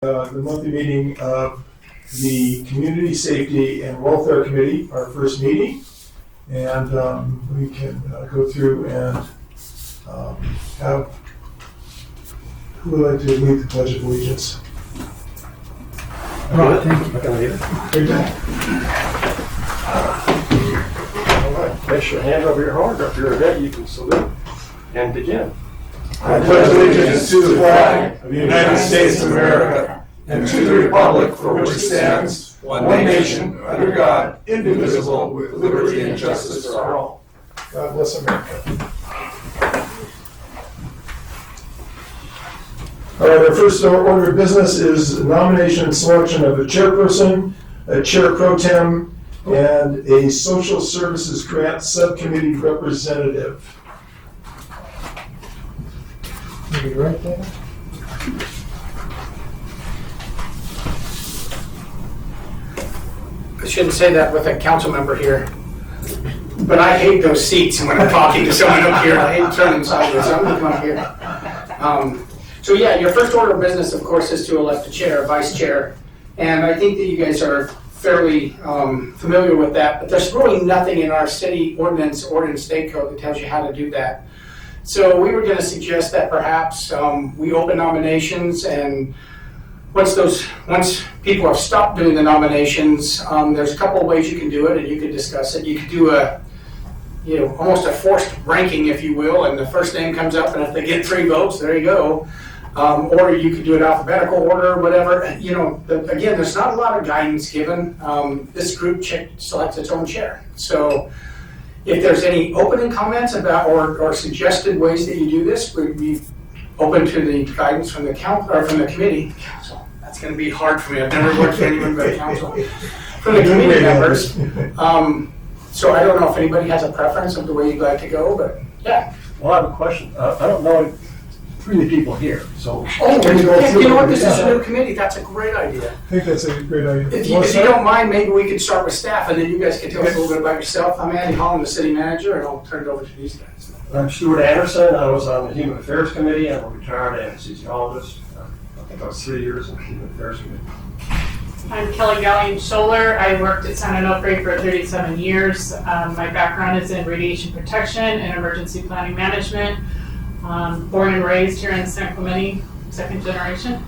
The monthly meeting of the Community Safety and Welfare Committee, our first meeting. And we can go through and have, who would like to lead the Pledge of Allegiance? Right, thank you. Very good. All right, place your hand over your heart, or if you're a vet, you can salute and begin. I pledge allegiance to the flag of the United States of America and to the republic for which it stands, one nation, under God, indivisible, with liberty and justice for all. God bless America. All right, our first order of business is nomination and selection of a chairperson, a chair pro tem, and a social services grant subcommittee representative. Maybe right there. I shouldn't say that with a council member here, but I hate those seats when I'm talking to someone up here. I hate turning sideways, so I'm gonna come up here. So yeah, your first order of business, of course, is to elect a chair, a vice chair. And I think that you guys are fairly familiar with that, but there's really nothing in our city ordinance or in state code that tells you how to do that. So we were gonna suggest that perhaps we open nominations, and once people have stopped doing the nominations, there's a couple of ways you can do it, and you can discuss it. You could do almost a forced ranking, if you will, and the first name comes up, and if they get 3 votes, there you go. Or you could do it alphabetical order, or whatever. Again, there's not a lot of guidance given. This group selects its own chair. So if there's any opening comments about or suggested ways that you do this, we'd be open to the guidance from the council or from the committee. Council. That's going to be hard for me. I've never worked for anyone but council. From the committee members. So I don't know if anybody has a preference of the way you'd like to go, but yeah. Well, I have a question. I don't know 3 of the people here, so. You know what? This is a new committee. That's a great idea. I think that's a great idea. If you don't mind, maybe we could start with staff, and then you guys can tell us a little bit about yourself. I'm Andy Holland, the city manager, and I'll turn it over to these guys. I'm Stuart Anderson. I was on the Human Affairs Committee. I'm a retired anesthesiologist. I think I was 3 years in the Human Affairs Committee. I'm Kelly Gallian-Scholler. I worked at San Onofre for 37 years. My background is in radiation protection and emergency planning management. Born and raised here in San Clemente, second generation.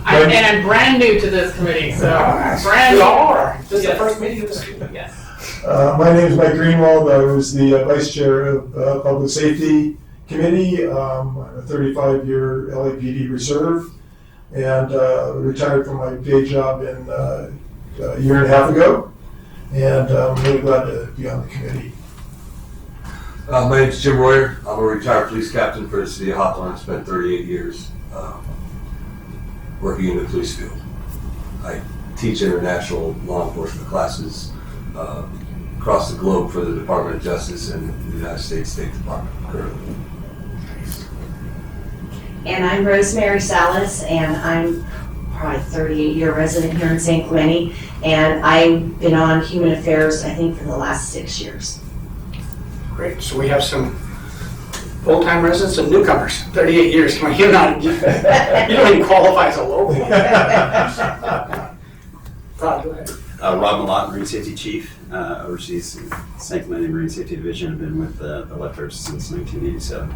And I'm brand new to this committee, so brand You new. all are. This is the Yes. first meeting of this. Yes. My name is Mike Greenwald. I was the vice chair of Public Safety Committee. I'm a 35-year LAPD reserve, and retired from my day job a year and a half ago. And I'm really glad to be on the committee. My name is Jim Royer. I'm a retired police captain for the city of Hawthorne. Spent 38 years working in the police field. I teach international law enforcement classes across the globe for the Department of Justice and the United States State Department currently. And I'm Rosemary Salas, and I'm probably 38-year resident here in San Clemente, and I've been on Human Affairs, I think, for the last 6 years. Great. So we have some full-time residents and newcomers. 38 years. Come on, you don't even qualify as a local. Todd, go ahead. Rob Malott, Marine Safety Chief, oversees San Clemente Marine Safety Division. I've been with the Electors since 1987.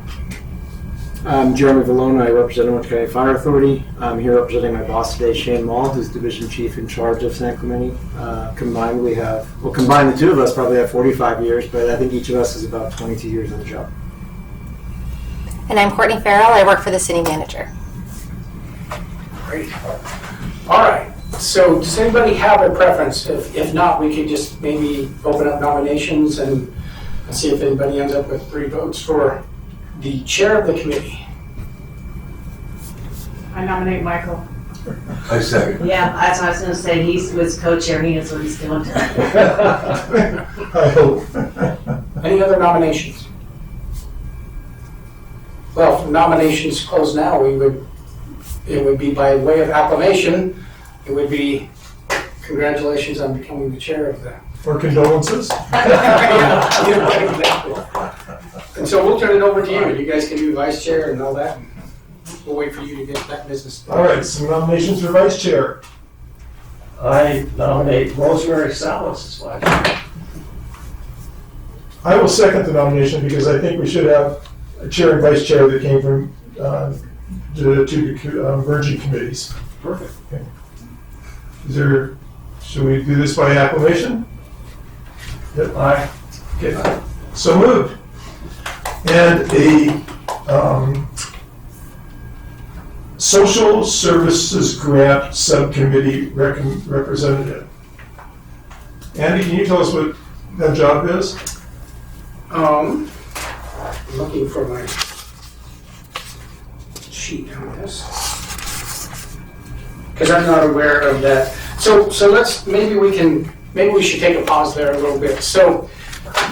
I'm Jeremy Vallone. I represent Orange County Fire Authority. I'm here representing my boss today, Shane Mall, who's Division Chief in charge of San Clemente. Combined, the two of us probably have 45 years, but I think each of us is about 22 years on the job. And I'm Courtney Farrell. I work for the city manager. Great. All right. So does anybody have a preference? If not, we could just maybe open up nominations and see if anybody ends up with 3 votes for the chair of the committee. I nominate Michael. I second. Yeah, that's what I was going to say. He was co-chair. He knows what he's doing. I hope. Any other nominations? Well, if nominations close now, it would be by way of acclamation. It would be congratulations on becoming the chair of the. For condolences. And so we'll turn it over to you. You guys can do vice chair and all that. we'll wait for you to get that business. All right, some nominations for vice chair. I nominate Rosemary Salas as vice chair. I will second the nomination because I think we should have a chair and vice chair that came from the two merging committees. Perfect. Should we do this by acclamation? Yep. Aye. Okay, so moved. And a social services grant subcommittee representative. Andy, can you tell us what that job is? I'm looking for my sheet on this. Because I'm not aware of that. So maybe we should take a pause there a little bit. So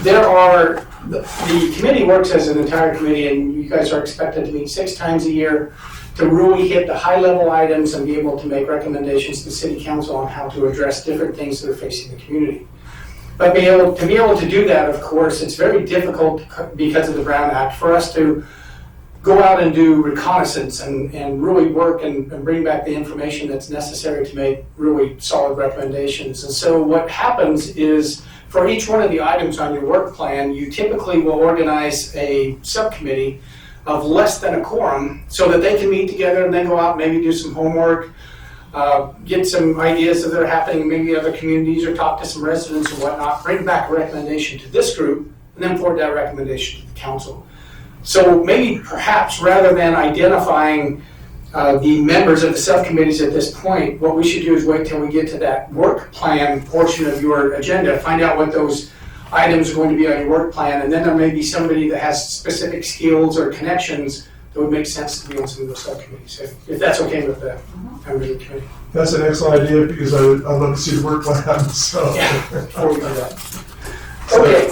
the committee works as an entire committee, and you guys are expected to meet 6 times a year to really hit the high level items and be able to make recommendations to city council on how to address different things that are facing the community. But to be able to do that, of course, it's very difficult because of the Brown Act for us to go out and do reconnaissance and really work and bring back the information that's necessary to make really solid recommendations. And so what happens is for each one of the items on your work plan, you typically will organize a subcommittee of less than a quorum so that they can meet together and then go out and maybe do some homework, get some ideas that are happening in maybe other communities or talk to some residents and whatnot, bring back a recommendation to this group, and then forward that recommendation to the council. So maybe perhaps rather than identifying the members of the subcommittees at this point, what we should do is wait till we get to that work plan portion of your agenda, find out what those items are going to be on your work plan, and then there may be somebody that has specific skills or connections that would make sense to be on some of those subcommittees, if that's okay with the members of the committee. That's an excellent idea because I'd love to see the work plan, so. Yeah, before we do that. Okay.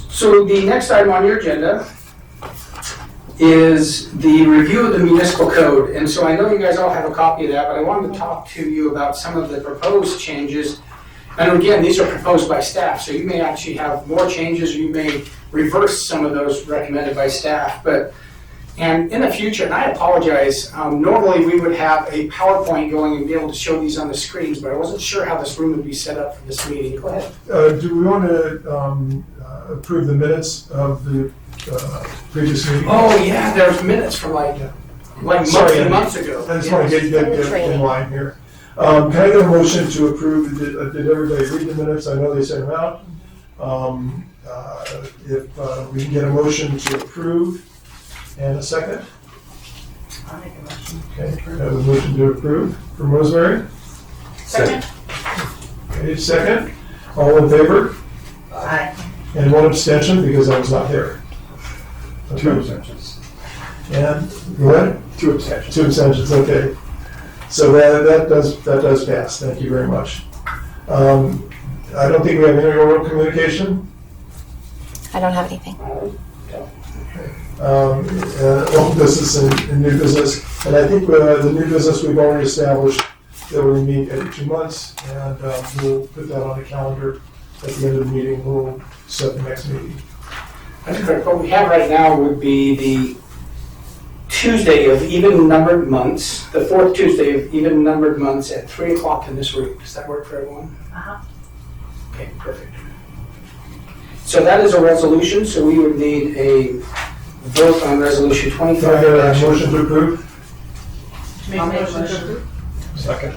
So the next item on your agenda is the review of the municipal code. And so I know you guys all have a copy of that, but I wanted to talk to you about some of the proposed changes. And again, these are proposed by staff, so you may actually have more changes, or you may reverse some of those recommended by staff. And in the future, and I apologize, normally we would have a PowerPoint going and be able to show these on the screens, but I wasn't sure how this room would be set up for this meeting. Go ahead. Do we want to approve the minutes of the previous meeting? Oh, yeah, there's minutes from like months Sorry, and Andy. months ago. I just want to get in line here. Can I get a motion to approve? Did everybody read the minutes? I know they sent them out. If we can get a motion to approve and a second. I'll make a motion. Okay, I have a motion to approve from Rosemary. Second? Okay, second. All in favor? Aye. And one abstention because I was not there. Okay. 2 abstentions. And, what? 2 abstentions. 2 abstentions, okay. So that does pass, thank you very much. I don't think we have any oral communication. I don't have anything. Old business and new business, and I think the new business we've already established that we meet every 2 months, and we'll put that on the calendar at the end of the meeting. We'll set the next meeting. That's correct. What we have right now would be the Tuesday of even numbered months, the 4th Tuesday of even numbered months at 3 o'clock in this room. Does that work for everyone? Uh-huh. Okay, perfect. So that is a resolution, so we would need a vote on resolution 25. Can I get a motion to approve? Make a motion to approve. Second.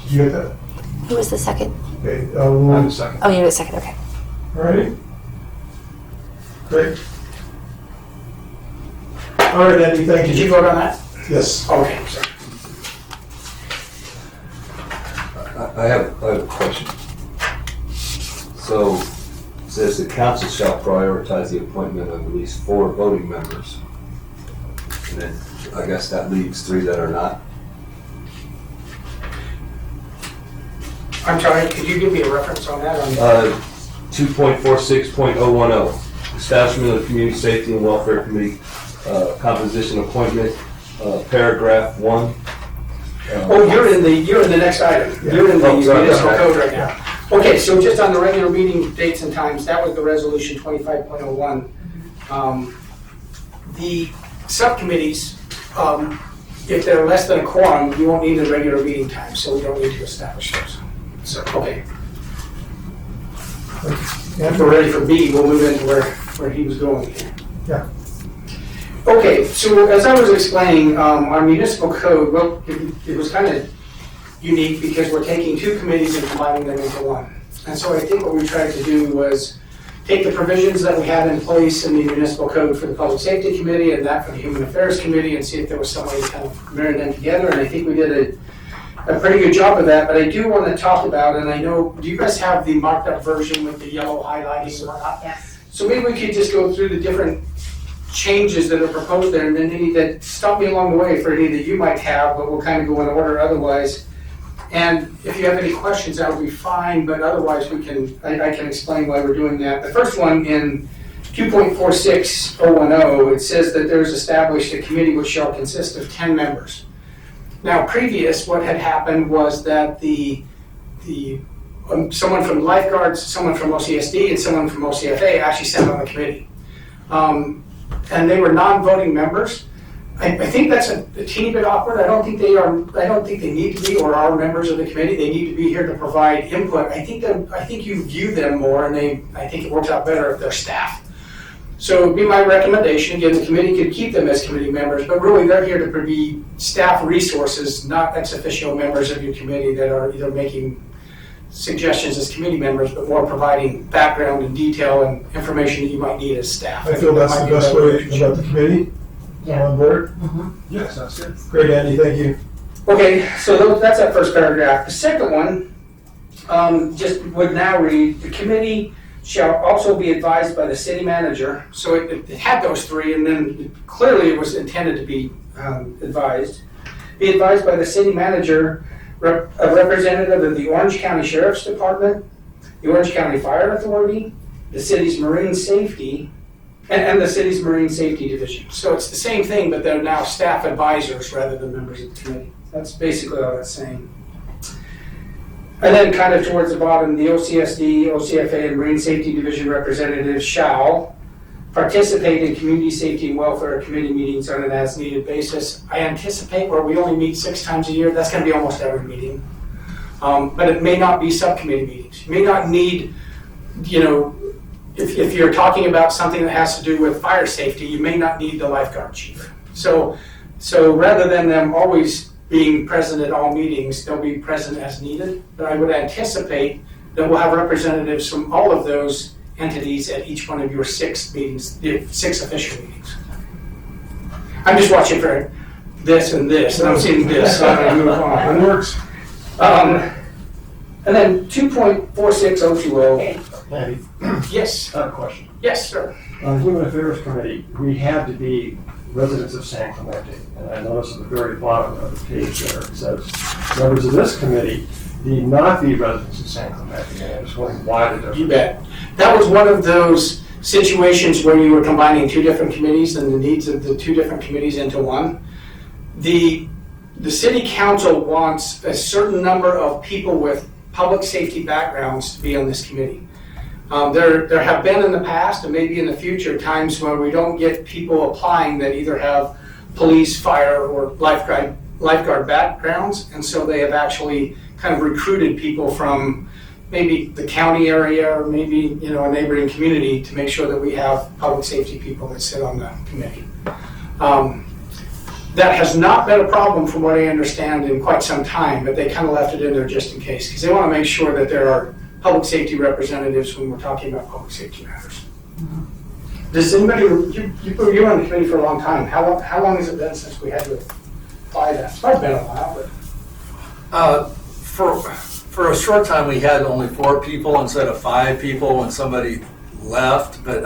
Did you get that? Who was the second? Okay, I'm the second. Oh, you were the second, okay. all righty. Great. All right, Andy, thank you. Did you vote on that? Yes. Okay, sorry. I have a question. So, it says the council shall prioritize the appointment of at least 4 voting members. And then, I guess that leaves 3 that are not. I'm sorry, could you give me a reference on that? 2.46.010, establishment of the Community Safety and Welfare Committee, composition appointment, paragraph 1. Oh, you're in the next item. Yeah. You're in the Oh, sorry, municipal okay. code right now. Okay, so just on the regular meeting dates and times, that was the resolution 25.01. The subcommittees, if they're less than a quorum, you won't need a regular meeting time, so we don't need to establish those. So, okay. If we're ready for B, we'll move into where he was going here. Yeah. Okay, so as I was explaining, our municipal code, well, it was kind of unique because we're taking two committees and combining them into one. And so I think what we tried to do was take the provisions that we had in place in the municipal code for the Public Safety Committee and that for the Human Affairs Committee and see if there was some way to kind of marry them together. And I think we did a pretty good job of that. But I do want to talk about, and I know, do you guys have the marked up version with the yellow highlighting and whatnot? Yes. So maybe we could just go through the different changes that are proposed there, and then any that stop me along the way for any that you might have, but we'll kind of go in order otherwise. And if you have any questions, that would be fine, but otherwise I can explain why we're doing that. The first one in 2.46010, it says that there's established a committee which shall consist of 10 members. Now, previous, what had happened was that someone from lifeguards, someone from OCSD, and someone from OCFA actually sat on the committee. And they were non-voting members. I think that's a teeny bit awkward. I don't think they need to be or are members of the committee. They need to be here to provide input. I think you view them more, and I think it works out better if they're staff. So it would be my recommendation. Again, the committee could keep them as committee members, but really they're here to be staff resources, not ex officio members of your committee that are either making suggestions as committee members, but more providing background and detail and information that you might need as staff. I feel that's the best way about the committee. Yeah. On board? Yes, that's good. Great, Andy, thank you. Okay, so that's that first paragraph. The second one just would now read, the committee shall also be advised by the city manager. So it had those three, and then clearly it was intended to be advised. Be advised by the city manager, a representative of the Orange County Sheriff's Department, the Orange County Fire Authority, the city's Marine Safety, and the city's Marine Safety Division. So it's the same thing, but they're now staff advisors rather than members of the committee. That's basically all that's saying. And then kind of towards the bottom, the OCSD, OCFA, and Marine Safety Division representatives shall participate in community safety and welfare committee meetings on an as-needed basis. I anticipate where we only meet 6 times a year, that's going to be almost every meeting. But it may not be subcommittee meetings. You may not need, if you're talking about something that has to do with fire safety, you may not need the lifeguard chief. So rather than them always being present at all meetings, they'll be present as needed. But I would anticipate that we'll have representatives from all of those entities at each one of your 6 meetings, 6 official meetings. I'm just watching for this and this, and I'm seeing this, so I'm going to move on. It works. And then 2.46020. Andy, Yes, I have a question. yes, sir. On the Human Affairs Committee, we had to be residents of San Clemente. And I noticed at the very bottom of the page there, it says, members of this committee need not be residents of San Clemente. And I was wondering why the difference. You bet. That was one of those situations where you were combining 2 different committees and the needs of the 2 different committees into one. The city council wants a certain number of people with public safety backgrounds to be on this committee. There have been in the past and maybe in the future times where we don't get people applying that either have police, fire, or lifeguard backgrounds, and so they have actually kind of recruited people from maybe the county area or maybe a neighboring community to make sure that we have public safety people that sit on the committee. That has not been a problem from what I understand in quite some time, but they kind of left it in there just in case, because they want to make sure that there are public safety representatives when we're talking about public safety matters. Does anybody, you were on the committee for a long time. How long has it been since we had to apply that? It's probably been a while, but. For a short time, we had only 4 people instead of 5 people when somebody left. But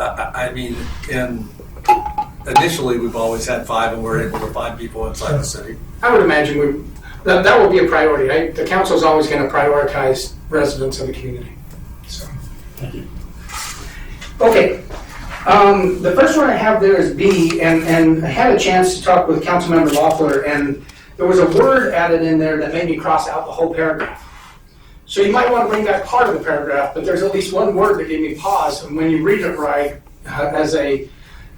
initially we've always had 5, and we're able to find people inside the city. I would imagine that will be a priority. The council is always going to prioritize residents of the community. So. Thank you. Okay. The first one I have there is B, and I had a chance to talk with Councilmember Loeffler, and there was a word added in there that made me cross out the whole paragraph. So you might want to bring back part of the paragraph, but there's at least one word that gave me pause, and when you read it right, as a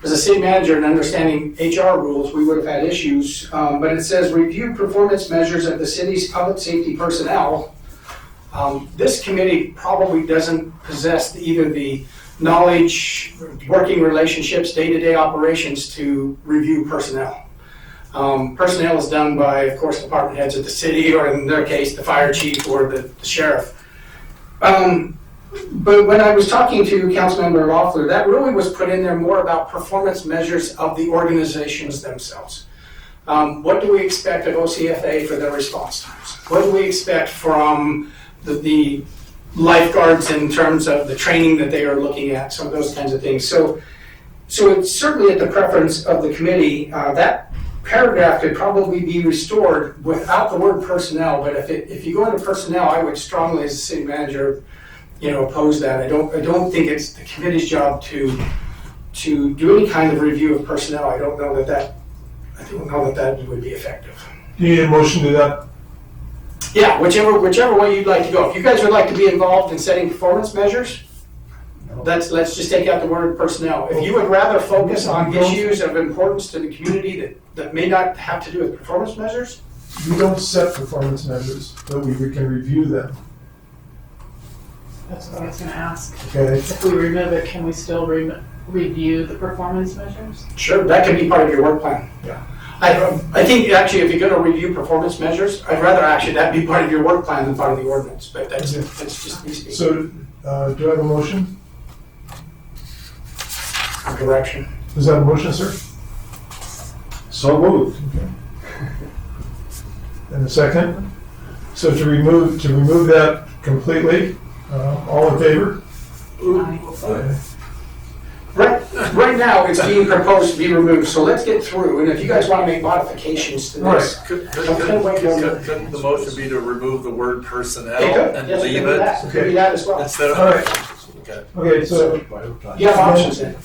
as a city manager and understanding HR rules, we would have had issues. But it says review performance measures of the city's public safety personnel. This committee probably doesn't possess either the knowledge, working relationships, day-to-day operations to review personnel. Personnel is done by, of course, department heads of the city, or in their case, the fire chief or the sheriff. But when I was talking to Councilmember Loeffler, that really was put in there more about performance measures of the organizations themselves. What do we expect of OCFA for their response times? What do we expect from the lifeguards in terms of the training that they are looking at, some of those kinds of things. So it's certainly at the preference of the committee. That paragraph could probably be restored without the word personnel, but if you go into personnel, I would strongly, as a city manager, oppose that. I don't think it's the committee's job to do any kind of review of personnel. I don't know that would be effective. Do you need a motion to that? Yeah, whichever way you'd like to go. If you guys would like to be involved in setting performance measures, let's just take out the word personnel. If you would rather focus on issues of importance to the community that may not have to do with performance measures, We don't set performance measures, but we can review them, That's what I was gonna ask. okay? If we remove it, can we still review the performance measures? sure, that could be part of your work plan. Yeah. I think actually if you're going to review performance measures, I'd rather actually that be part of your work plan than part of the ordinance, but that's just me speaking. So, do I have a motion? Direction. Is that a motion, sir? So moved. And a second? So to remove that completely, all in favor? Okay. Right now, it's being proposed to be removed, so let's get through, and if you guys want to make modifications to this. Couldn't Couldn't the motion be to remove the word personnel It could, and yes, it leave could be it that, it could be that as well. instead of? All right. Okay. Okay, so You have options then.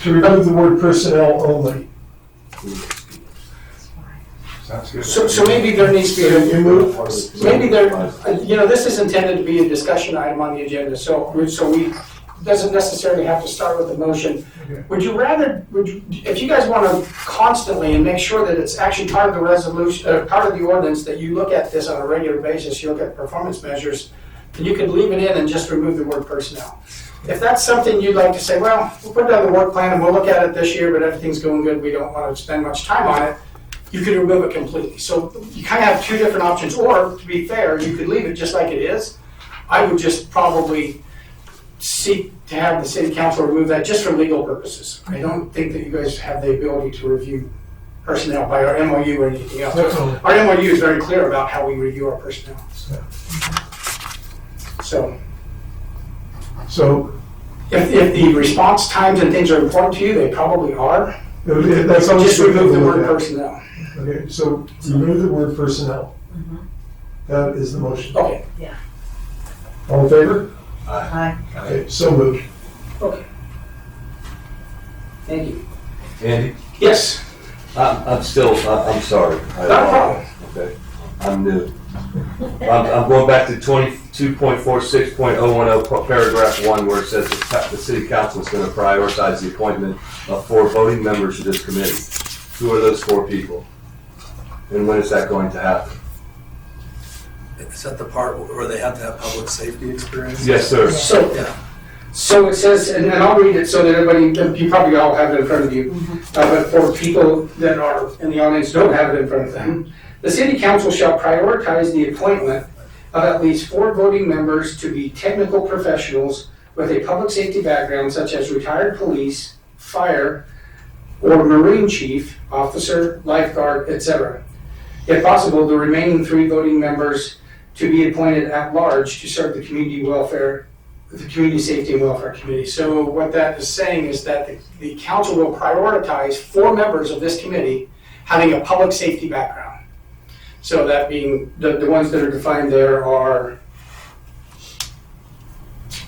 to remove the word personnel only. Sounds good. So maybe there needs to be, So you move? maybe this is intended to be a discussion item on the agenda, so we, doesn't necessarily have to start with the motion. Okay. Would you, if you guys want to constantly and make sure that it's actually part of the resolution, part of the ordinance, that you look at this on a regular basis, you look at performance measures, then you could leave it in and just remove the word personnel. If that's something you'd like to say, well, we'll put it on the work plan and we'll look at it this year, but everything's going good, we don't want to spend much time on it, you could remove it completely. So you kind of have two different options, or to be fair, you could leave it just like it is. I would just probably seek to have the city council remove that just for legal purposes. I don't think that you guys have the ability to review personnel by our MOU or anything else. Definitely. Our MOU is very clear about how we review our personnel. So So, if the response times and things are important to you, they probably are. that's all. Just remove the word personnel. Okay, so remove the word personnel. That is the motion. Okay, All in favor? Aye. Okay, so moved. okay. Thank you. Andy, Yes, I'm sorry. not a problem. Okay, I'm new. I'm going back to 22.46.010, paragraph 1, where it says the city council is going to prioritize the appointment of 4 voting members to this committee. Who are those 4 people? And when is that going to happen? Is that the part where they have to have public safety experience? Yes, sir. So it says, and I'll read it so that everybody, you probably all have it in front of you, but for people that are in the audience don't have it in front of them, the city council shall prioritize the appointment of at least 4 voting members to be technical professionals with a public safety background such as retired police, fire, or marine chief, officer, lifeguard, etc. If possible, the remaining 3 voting members to be appointed at large to serve the community welfare, the Community Safety and Welfare Committee. So what that is saying is that the council will prioritize 4 members of this committee having a public safety background. So that being, the ones that are defined there are,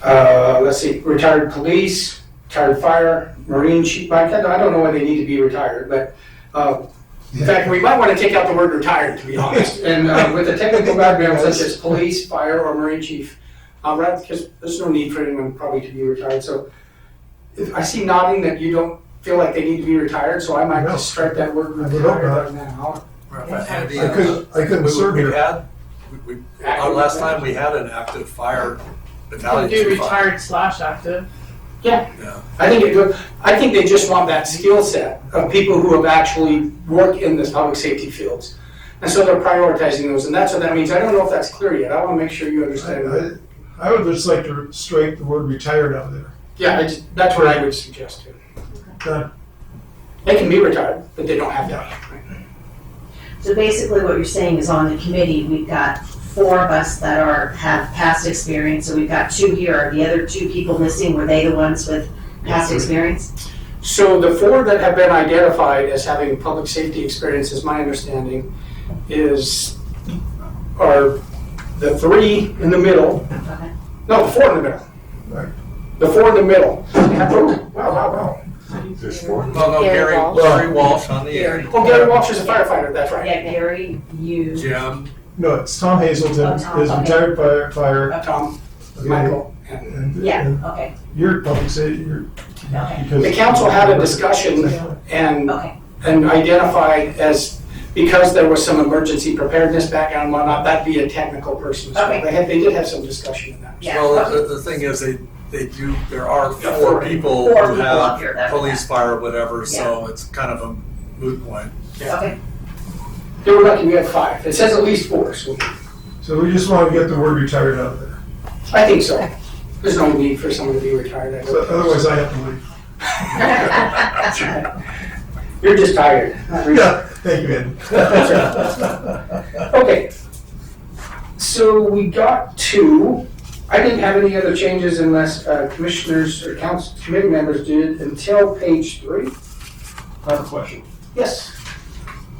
let's see, retired police, retired fire, marine chief. I don't know why they need to be retired, but in fact, we might want to take out the word retired, to be honest. And with a technical background such as police, fire, or marine chief, right, because there's no need for anyone probably to be retired. So if I see nodding that you don't feel like they need to be retired, so I might No. just strike that word I would hope retired not. right now. Andy, I couldn't serve we here. had, last time we had an active fire battalion Do chief. retired / active. Yeah, Yeah. I think they just want that skill set of people who have actually worked in the public safety fields. And so they're prioritizing those, and that's what that means. I don't know if that's clear yet. I want to make sure you understand that. I would just like to strike the word retired out there. Yeah, that's what I would suggest too. Done. They can be retired, but they don't have to. So basically what you're saying is on the committee, we've got 4 of us that have past experience, so we've got 2 here. Are the other 2 people missing, were they the ones with past experience? So the 4 that have been identified as having public safety experience, is my understanding, are the 3 in the middle. Okay. No, the 4 in the middle. Right. The 4 in the middle. Wow. There's 4. Well, no, Gary Walsh. Gary Walsh on the end. Oh, Gary Walsh is a firefighter, that's right. Yeah, Gary, you, Jim, No, it's Tom Hazelton, Oh, Tom, is okay. retired fire. Tom, Okay. Michael. and- And- yeah, and okay, You're public safety, you're. okay, because- The council had a discussion and okay. identified as, because there was some emergency preparedness background and whatnot, that'd be a technical person. So Okay. they did have some discussion in that. Yeah, well, okay. the thing is, there are Yeah, 4 4 people 4 who people up here, have that's police, that. fire, whatever, so it's kind of a moot point. Okay, They were lucky we had 5. It says at least 4, so So we just want to get the word retired out there. I think so. There's no need for someone to be retired. I So don't otherwise I have to leave. You're just tired. not really. Yeah, thank you, Ed. Okay. So we got to, I didn't have any other changes unless commissioners or council committee members did until page 3. I have a question. Yes.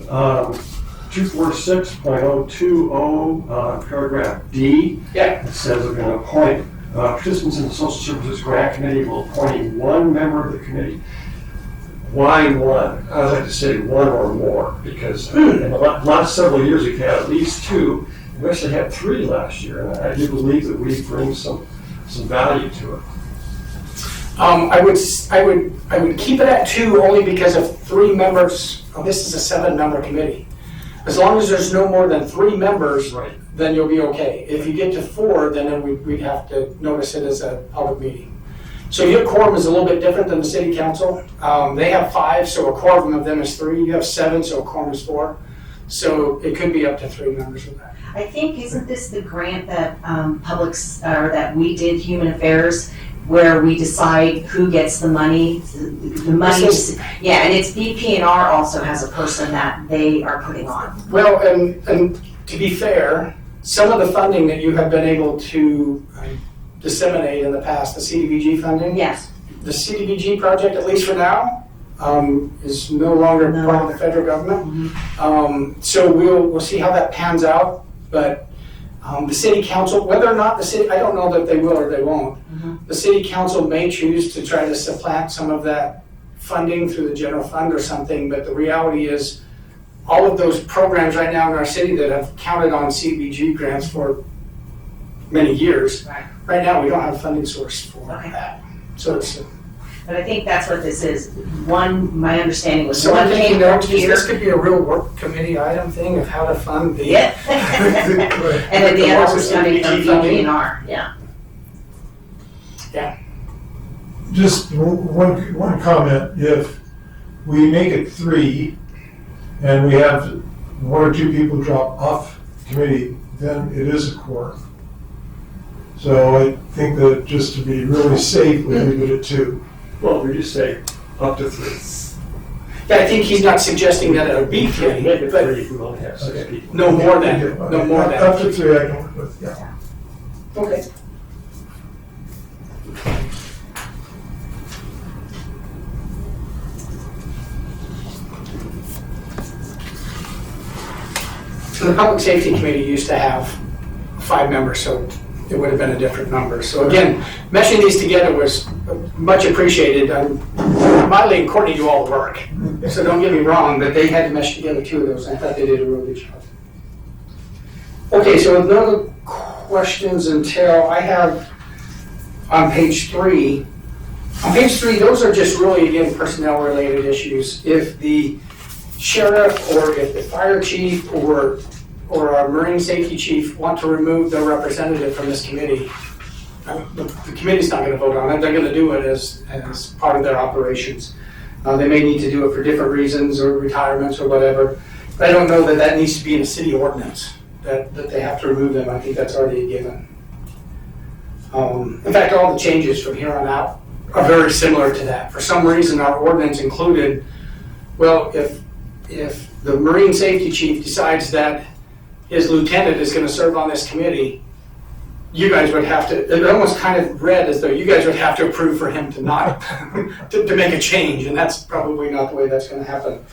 246.020, paragraph D. Yeah. It says we're going to appoint, participants in the Social Services Grant Committee will appoint 1 member of the committee. Why 1? I would like to say 1 or more, because in the last several years, we've had at least 2. We actually had 3 last year, and I do believe that we bring some value to it. I would keep it at 2 only because of 3 members. This is a 7-member committee. As long as there's no more than 3 members, Right. then you'll be okay. If you get to 4, then we'd have to notice it as a public meeting. So your quorum is a little bit different than the city council. They have 5, so a quorum of them is 3. You have 7, so a quorum is 4. So it could be up to 3 members with that. I think, isn't this the grant that that we did, Human Affairs, where we decide who gets the money? The money, yeah, and it's BPNR also has a person that they are putting on. Well, and to be fair, some of the funding that you have been able to disseminate in the past, the CDBG funding, Yes, the CDBG project, at least for now, is no longer No part of longer. the federal government. So we'll see how that pans out, but the city council, whether or not the city, I don't know that they will or they won't. The city council may choose to try to supplant some of that funding through the general fund or something, but the reality is all of those programs right now in our city that have counted on CDBG grants for many years, right now we don't have a funding source for Okay. that. So it's, but I think that's what this is. One, my understanding was so I'm one thinking came that from here. this could be a real work committee item thing of how to fund the. Yeah. And then the other was coming from CDBG funding. BPNR, yeah. Just one comment, if we make it 3 and we have 1 or 2 people drop off committee, then it is a quorum. So I think that just to be really safe, we leave it at 2. Well, we just say up to 3. Yeah, I think he's not suggesting that it would be Make committee, it but 3 if we only have 6 people. no more than, no more Up than. to 3 I can work with, yeah. Okay. So the Public Safety Committee used to have 5 members, so it would have been a different number. So again, meshing these together was much appreciated. Miley and Courtney do all the work, so don't get me wrong, but they had to mesh together 2 of those, and I thought they did a really good job. Okay, so with no other questions until I have on page 3, On page 3, those are just really, again, personnel-related issues. If the sheriff or if the fire chief or our marine safety chief want to remove their representative from this committee, the committee's not going to vote on it. They're going to do it as part of their operations. They may need to do it for different reasons or retirements or whatever. But I don't know that that needs to be in a city ordinance, that they have to remove them. I think that's already a given. In fact, all the changes from here on out are very similar to that. For some reason, our ordinance included, well, if the marine safety chief decides that his lieutenant is going to serve on this committee, you guys would have to, it almost kind of read as though you guys would have to approve for him to not, to make a change, and that's probably not the way that's going to happen.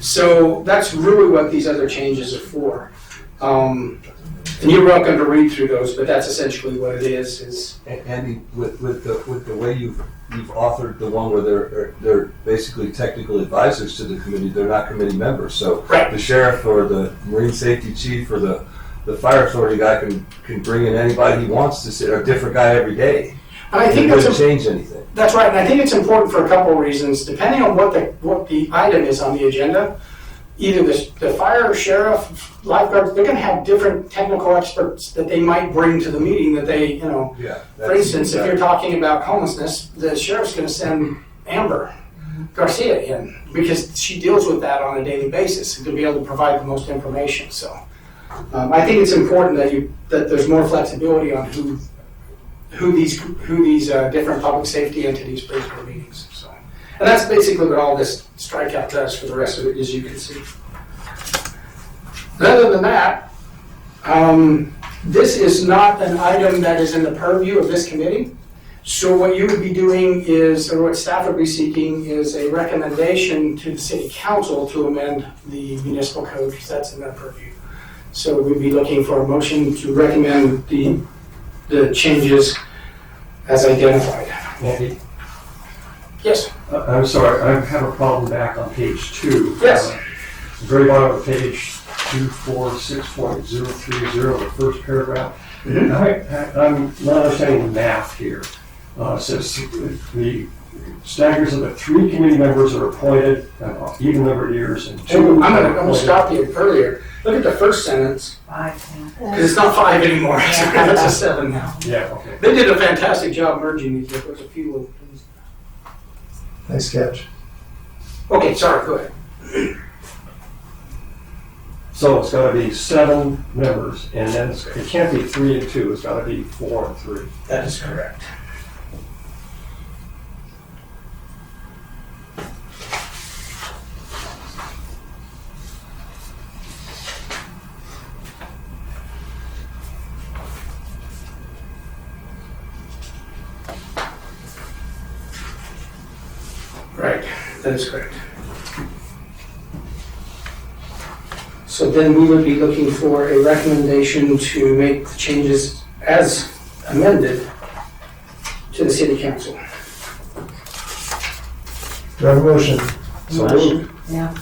So that's really what these other changes are for. And you're welcome to read through those, but that's essentially what it is. Andy, with the way you've authored the one where they're basically technical advisors to the committee, they're not committee members. So Right. the sheriff or the marine safety chief or the fire authority guy can bring in anybody he wants to sit, or a different guy every day. And I think It that's wouldn't change anything. That's right, and I think it's important for a couple of reasons. Depending on what the item is on the agenda, either the fire, sheriff, lifeguards, they're going to have different technical experts that they might bring to the meeting that they, Yeah. for instance, if you're talking about homelessness, the sheriff's going to send Amber Garcia in because she deals with that on a daily basis and to be able to provide the most information. So I think it's important that there's more flexibility on who these different public safety entities bring to the meetings. So, and that's basically what all this strikeout does for the rest of it, as you can see. Other than that, this is not an item that is in the purview of this committee. So what you would be doing is, or what staff would be seeking, is a recommendation to the city council to amend the municipal code, because that's in their purview. So we'd be looking for a motion to recommend the changes as identified. Andy, Yes. I'm sorry, I have a problem back on page 2. Yes. Very bottom of page 246.030, the first paragraph. Mhm. I'm not understanding the math here. It says the staggers of the 3 committee members are appointed, an even number of years, and 2. I'm going to stop you earlier. Look at the first sentence, because it's not 5 anymore. It's a 7 now. Yeah, okay. They did a fantastic job merging these. There was a few little things. Nice catch. Okay, sorry, go ahead. So it's got to be 7 members, and then it can't be 3 and 2. It's got to be 4 and 3. That is correct. Right, that is correct. So then we would be looking for a recommendation to make the changes as amended to the city council. Do I have a motion? So moved. Yeah,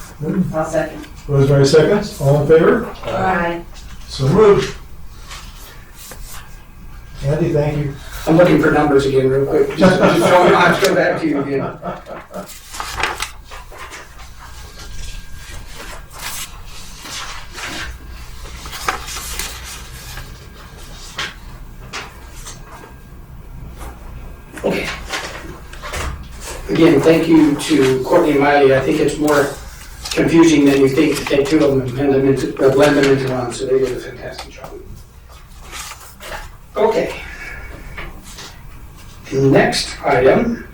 I'll second. Rosemary seconds. All in favor? Aye. So moved. Andy, thank you. I'm looking for numbers again real quick. Just I'll go back to you again. Okay. Again, thank you to Courtney and Miley. I think it's more confusing than you think to take 2 of them and blend them into one, so they did a fantastic job. Okay. The next item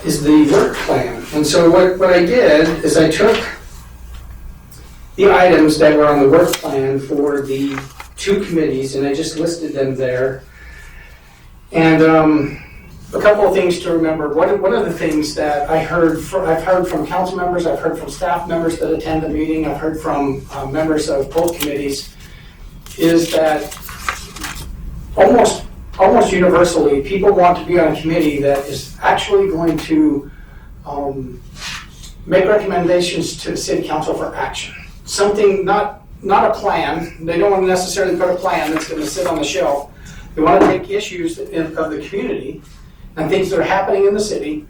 is the work plan. And so what I did is I took the items that were on the work plan for the 2 committees and I just listed them there. And a couple of things to remember. One of the things that I've heard from council members, I've heard from staff members that attend the meeting, I've heard from members of both committees, is that almost universally, people want to be on a committee that is actually going to make recommendations to the city council for action. Something, not a plan. They don't want to necessarily put a plan that's going to sit on the shelf. They want to take issues of the community and things that are happening in the city,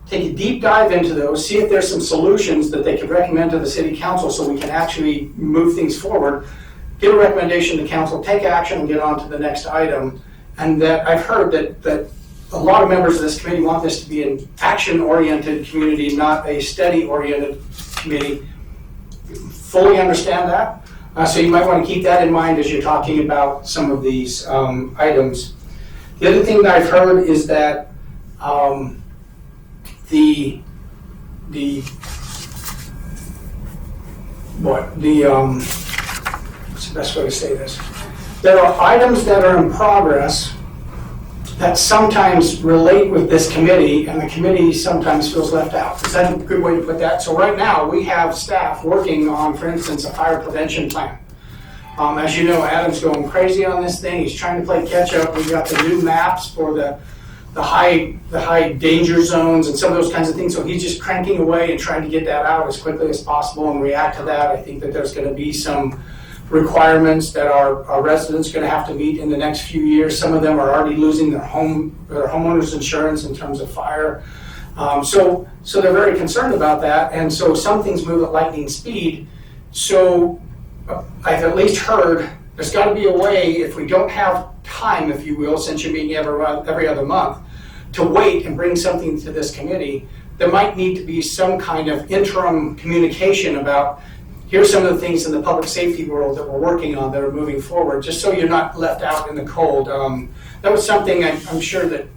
take a deep dive into those, see if there's some solutions that they could recommend to the city council so we can actually move things forward, get a recommendation to council, take action, and get on to the next item. And that I've heard that a lot of members of this committee want this to be an action-oriented community, not a study-oriented committee. Fully understand that. So you might want to keep that in mind as you're talking about some of these items. The other thing that I've heard is that what's the best way to say this? There are items that are in progress that sometimes relate with this committee, and the committee sometimes feels left out. Is that a good way to put that? So right now, we have staff working on, for instance, a fire prevention plan. As you know, Adam's going crazy on this thing. He's trying to play catch up. We've got the new maps for the high danger zones and some of those kinds of things. So he's just cranking away and trying to get that out as quickly as possible and react to that. I think that there's going to be some requirements that our residents are going to have to meet in the next few years. Some of them are already losing their homeowners insurance in terms of fire. So they're very concerned about that. And so some things move at lightning speed. So I've at least heard there's got to be a way, if we don't have time, if you will, since you're meeting every other month, to wait and bring something to this committee. There might need to be some kind of interim communication about here's some of the things in the public safety world that we're working on that are moving forward, just so you're not left out in the cold. That was something I'm sure that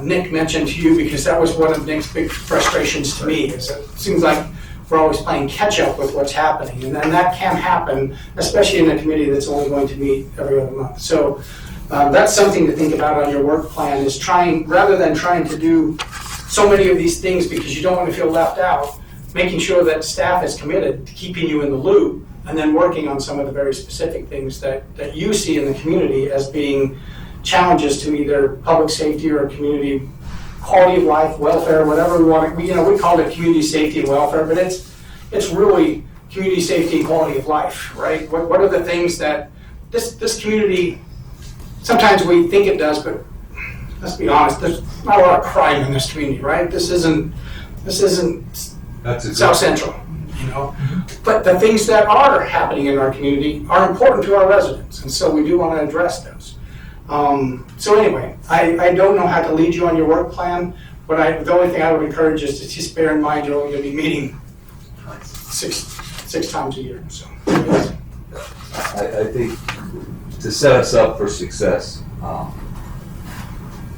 Nick mentioned to you, because that was one of Nick's big frustrations to me. Is it seems like we're always playing catch up with what's happening, and that can happen, especially in a committee that's only going to meet every other month. So that's something to think about on your work plan, is rather than trying to do so many of these things because you don't want to feel left out, making sure that staff is committed to keeping you in the loop, and then working on some of the very specific things that you see in the community as being challenges to either public safety or community quality of life, welfare, whatever we want. We call it community safety and welfare, but it's really community safety and quality of life, right? What are the things that this community, sometimes we think it does, but let's be honest, there's not a lot of crime in this community, right? This isn't South Central, But the things that are happening in our community are important to our residents, and so we do want to address those. So anyway, I don't know how to lead you on your work plan, but the only thing I would encourage is to just bear in mind you're only going to be meeting six times a year. So I think to set us up for success,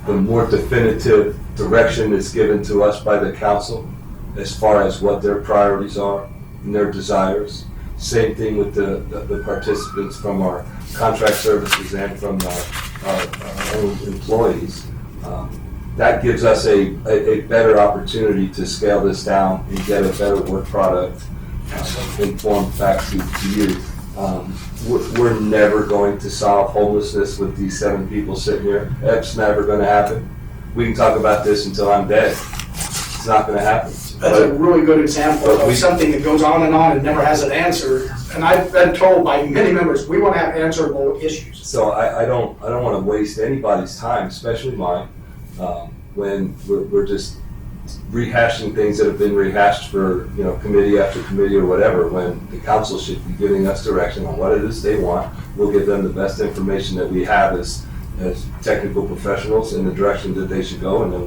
the more definitive direction is given to us by the council as far as what their priorities are and their desires. Same thing with the participants from our contract services and from our own employees. That gives us a better opportunity to scale this down and get a better work product informed back to you. We're never going to solve homelessness with these 7 people sitting here. That's never going to happen. We can talk about this until I'm dead. It's not going to happen. That's a really good example of something that goes on and never has an answer. And I've been told by many members, we want to have answerable issues. So I don't want to waste anybody's time, especially mine, when we're just rehashing things that have been rehashed for committee after committee or whatever, when the council should be giving us direction on what it is they want. We'll give them the best information that we have as technical professionals in the direction that they should go, and then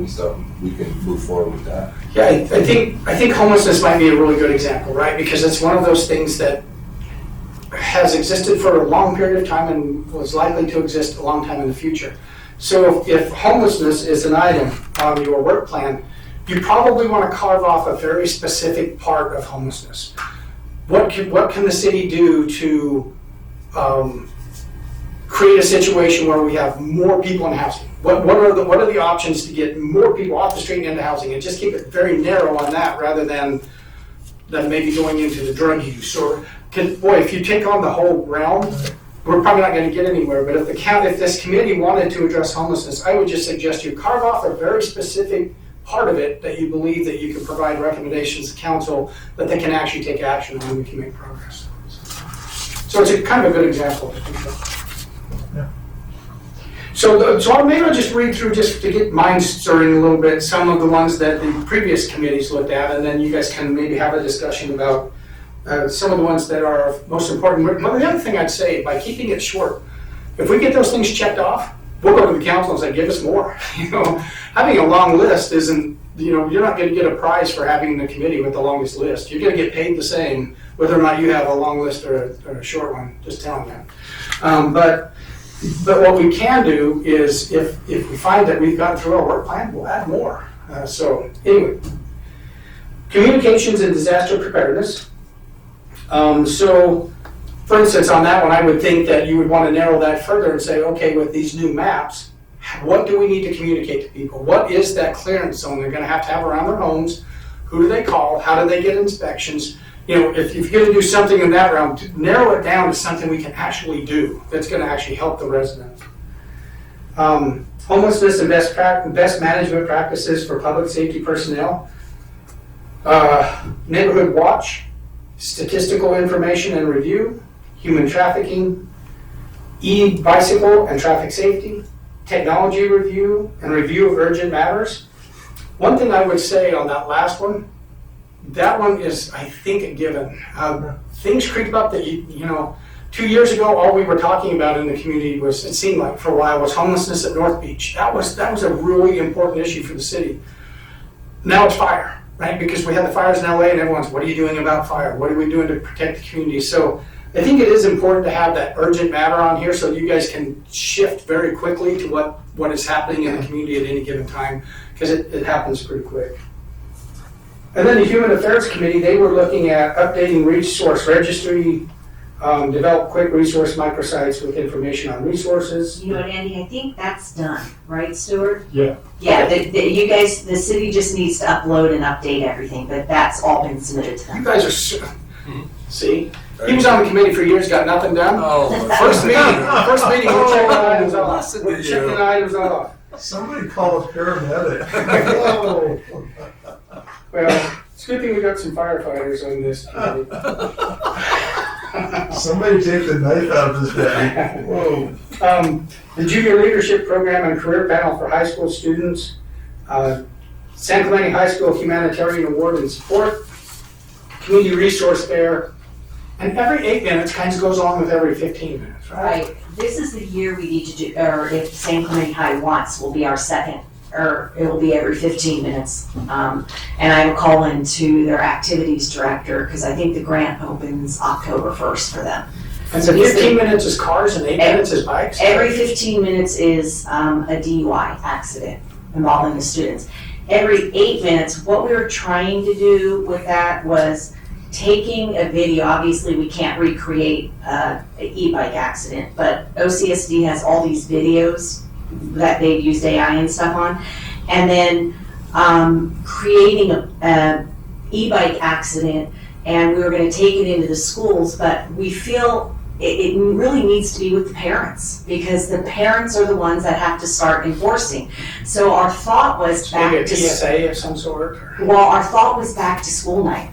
we can move forward with that. Yeah, I think homelessness might be a really good example, right? Because it's one of those things that has existed for a long period of time and was likely to exist a long time in the future. So if homelessness is an item on your work plan, you probably want to carve off a very specific part of homelessness. What can the city do to create a situation where we have more people in housing? What are the options to get more people off the street and into housing, and just keep it very narrow on that rather than maybe going into the drug use? Or if you take on the whole realm, we're probably not going to get anywhere. But if this committee wanted to address homelessness, I would just suggest you carve off a very specific part of it that you believe that you can provide recommendations to council that they can actually take action on, and we can make progress. So it's kind of a good example. So maybe I'll just read through, just to get mine stirring a little bit, some of the ones that the previous committees looked at, and then you guys can maybe have a discussion about some of the ones that are most important. But the other thing I'd say, by keeping it short, if we get those things checked off, we'll go to the council and say, give us more. Having a long list isn't, you're not going to get a prize for having the committee with the longest list. You're going to get paid the same, whether or not you have a long list or a short one, just telling you. But what we can do is, if we find that we've gotten through our work plan, we'll add more. So anyway, communications and disaster preparedness. So for instance, on that one, I would think that you would want to narrow that further and say, okay, with these new maps, what do we need to communicate to people? What is that clearance zone they're going to have around their homes? Who do they call? How do they get inspections? If you're going to do something in that realm, narrow it down to something we can actually do that's going to actually help the residents. Homelessness and best management practices for public safety personnel. Neighborhood watch, statistical information and review, human trafficking, e-bicycle and traffic safety, technology review and review of urgent matters. One thing I would say on that last one, that one is, I think, a given. Things creep up that 2 years ago, all we were talking about in the community was, it seemed like for a while, was homelessness at North Beach. That was a really important issue for the city. Now it's fire, right? Because we had the fires in LA and everyone's, what are you doing about fire? What are we doing to protect the community? So I think it is important to have that urgent matter on here so you guys can shift very quickly to what is happening in the community at any given time, because it happens pretty quick. And then the Human Affairs Committee, they were looking at updating resource registry, develop quick resource microsites with information on resources. You know what, Andy, I think that's done, right, Stuart? Yeah. Yeah, you guys, the city just needs to upload and update everything, but that's all been submitted to You them. guys are, see? He was on the committee for years, got nothing done. Oh, First meeting, we're checking items off. Listen to We're you. checking items off. Somebody call us paramedic. Whoa. Well, it's a good thing we got some firefighters on this committee. Somebody take the knife out of his bag. Whoa. The Junior Leadership Program and Career Panel for high school students, San Clemente High School Humanitarian Award and Support, Community Resource Fair, and every 8 minutes kind of goes on with every 15 minutes, right? Right, this is the year we need to do, or if San Clemente High wants, will be our second, or it will be every 15 minutes. And I will call into their activities director, because I think the grant opens October 1st for them. And so 15 minutes is cars and 8 minutes is bikes? Every 15 minutes is a DUI accident involving the students. Every 8 minutes, what we were trying to do with that was taking a video. Obviously we can't recreate an e-bike accident, but OCSD has all these videos that they've used AI and stuff on, and then creating a e-bike accident, and we were going to take it into the schools, but we feel it really needs to be with the parents, because the parents are the ones that have to start enforcing. So our thought was Maybe a back to PSA of some sort? Or? well, our thought was back to school night.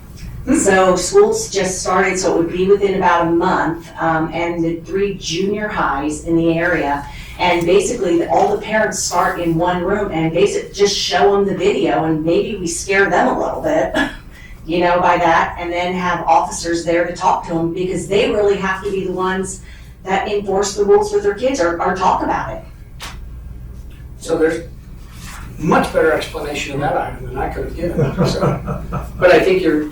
So schools just started, so it would be within about a month, and the 3 junior highs in the area. And basically, all the parents start in one room and basically just show them the video, and maybe we scare them a little bit, by that, and then have officers there to talk to them, because they really have to be the ones that enforce the rules with their kids or talk about it. So there's much better explanation of that item than I could have given. So. But I think you're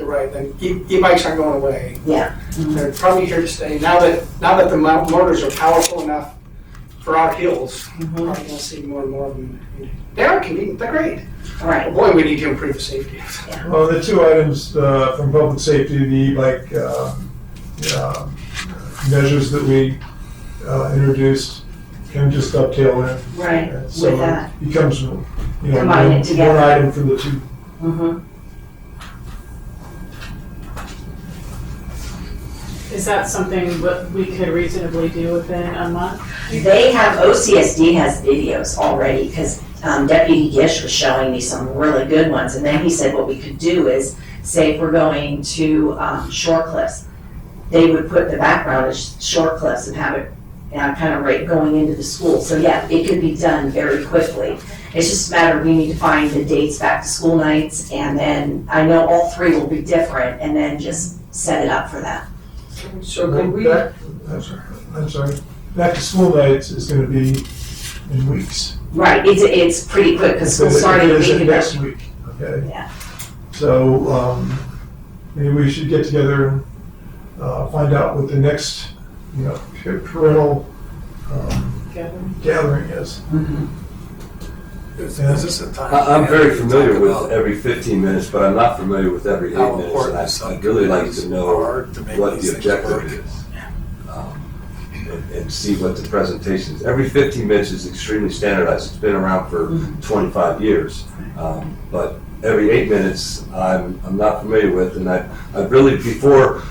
right. Then e-bikes aren't going away. Yeah. They're probably here to stay. Now that the motors are powerful enough for our hills, we're probably going to see more and more of them. They are convenient. They're great. All right. Boy, we need to improve the safety. Well, the 2 items from public safety, the e-bike measures that we introduced can just dovetail in. Right, So with that. it becomes, Combine it together. one item for the 2. Mm-hmm. Is that something that we could reasonably do within a month? They have, OCSD has videos already, because Deputy Gish was showing me some really good ones, and then he said what we could do is, say if we're going to Shore Cliffs, they would put the background as Shore Cliffs and have it kind of right going into the school. So yeah, it could be done very quickly. It's just a matter, we need to find the dates back to school nights, and then I know all three will be different, and then just set it up for that. So could we, I'm sorry. Back to school nights is gonna be in weeks. Right, it's pretty quick, because school started a It week is ago. next week, okay? Yeah. So, maybe we should get together and, find out what the next, parental, gathering is. Is this a time? I'm very familiar with every 15 minutes, but I'm not familiar with every 8 How minutes. important And some I'd really like to committees know are to make what these the things objective work. is. And see what the presentation is. Every 15 minutes is extremely standardized. It's been around for 25 years. But every 8 minutes, I'm not familiar with, and I really, before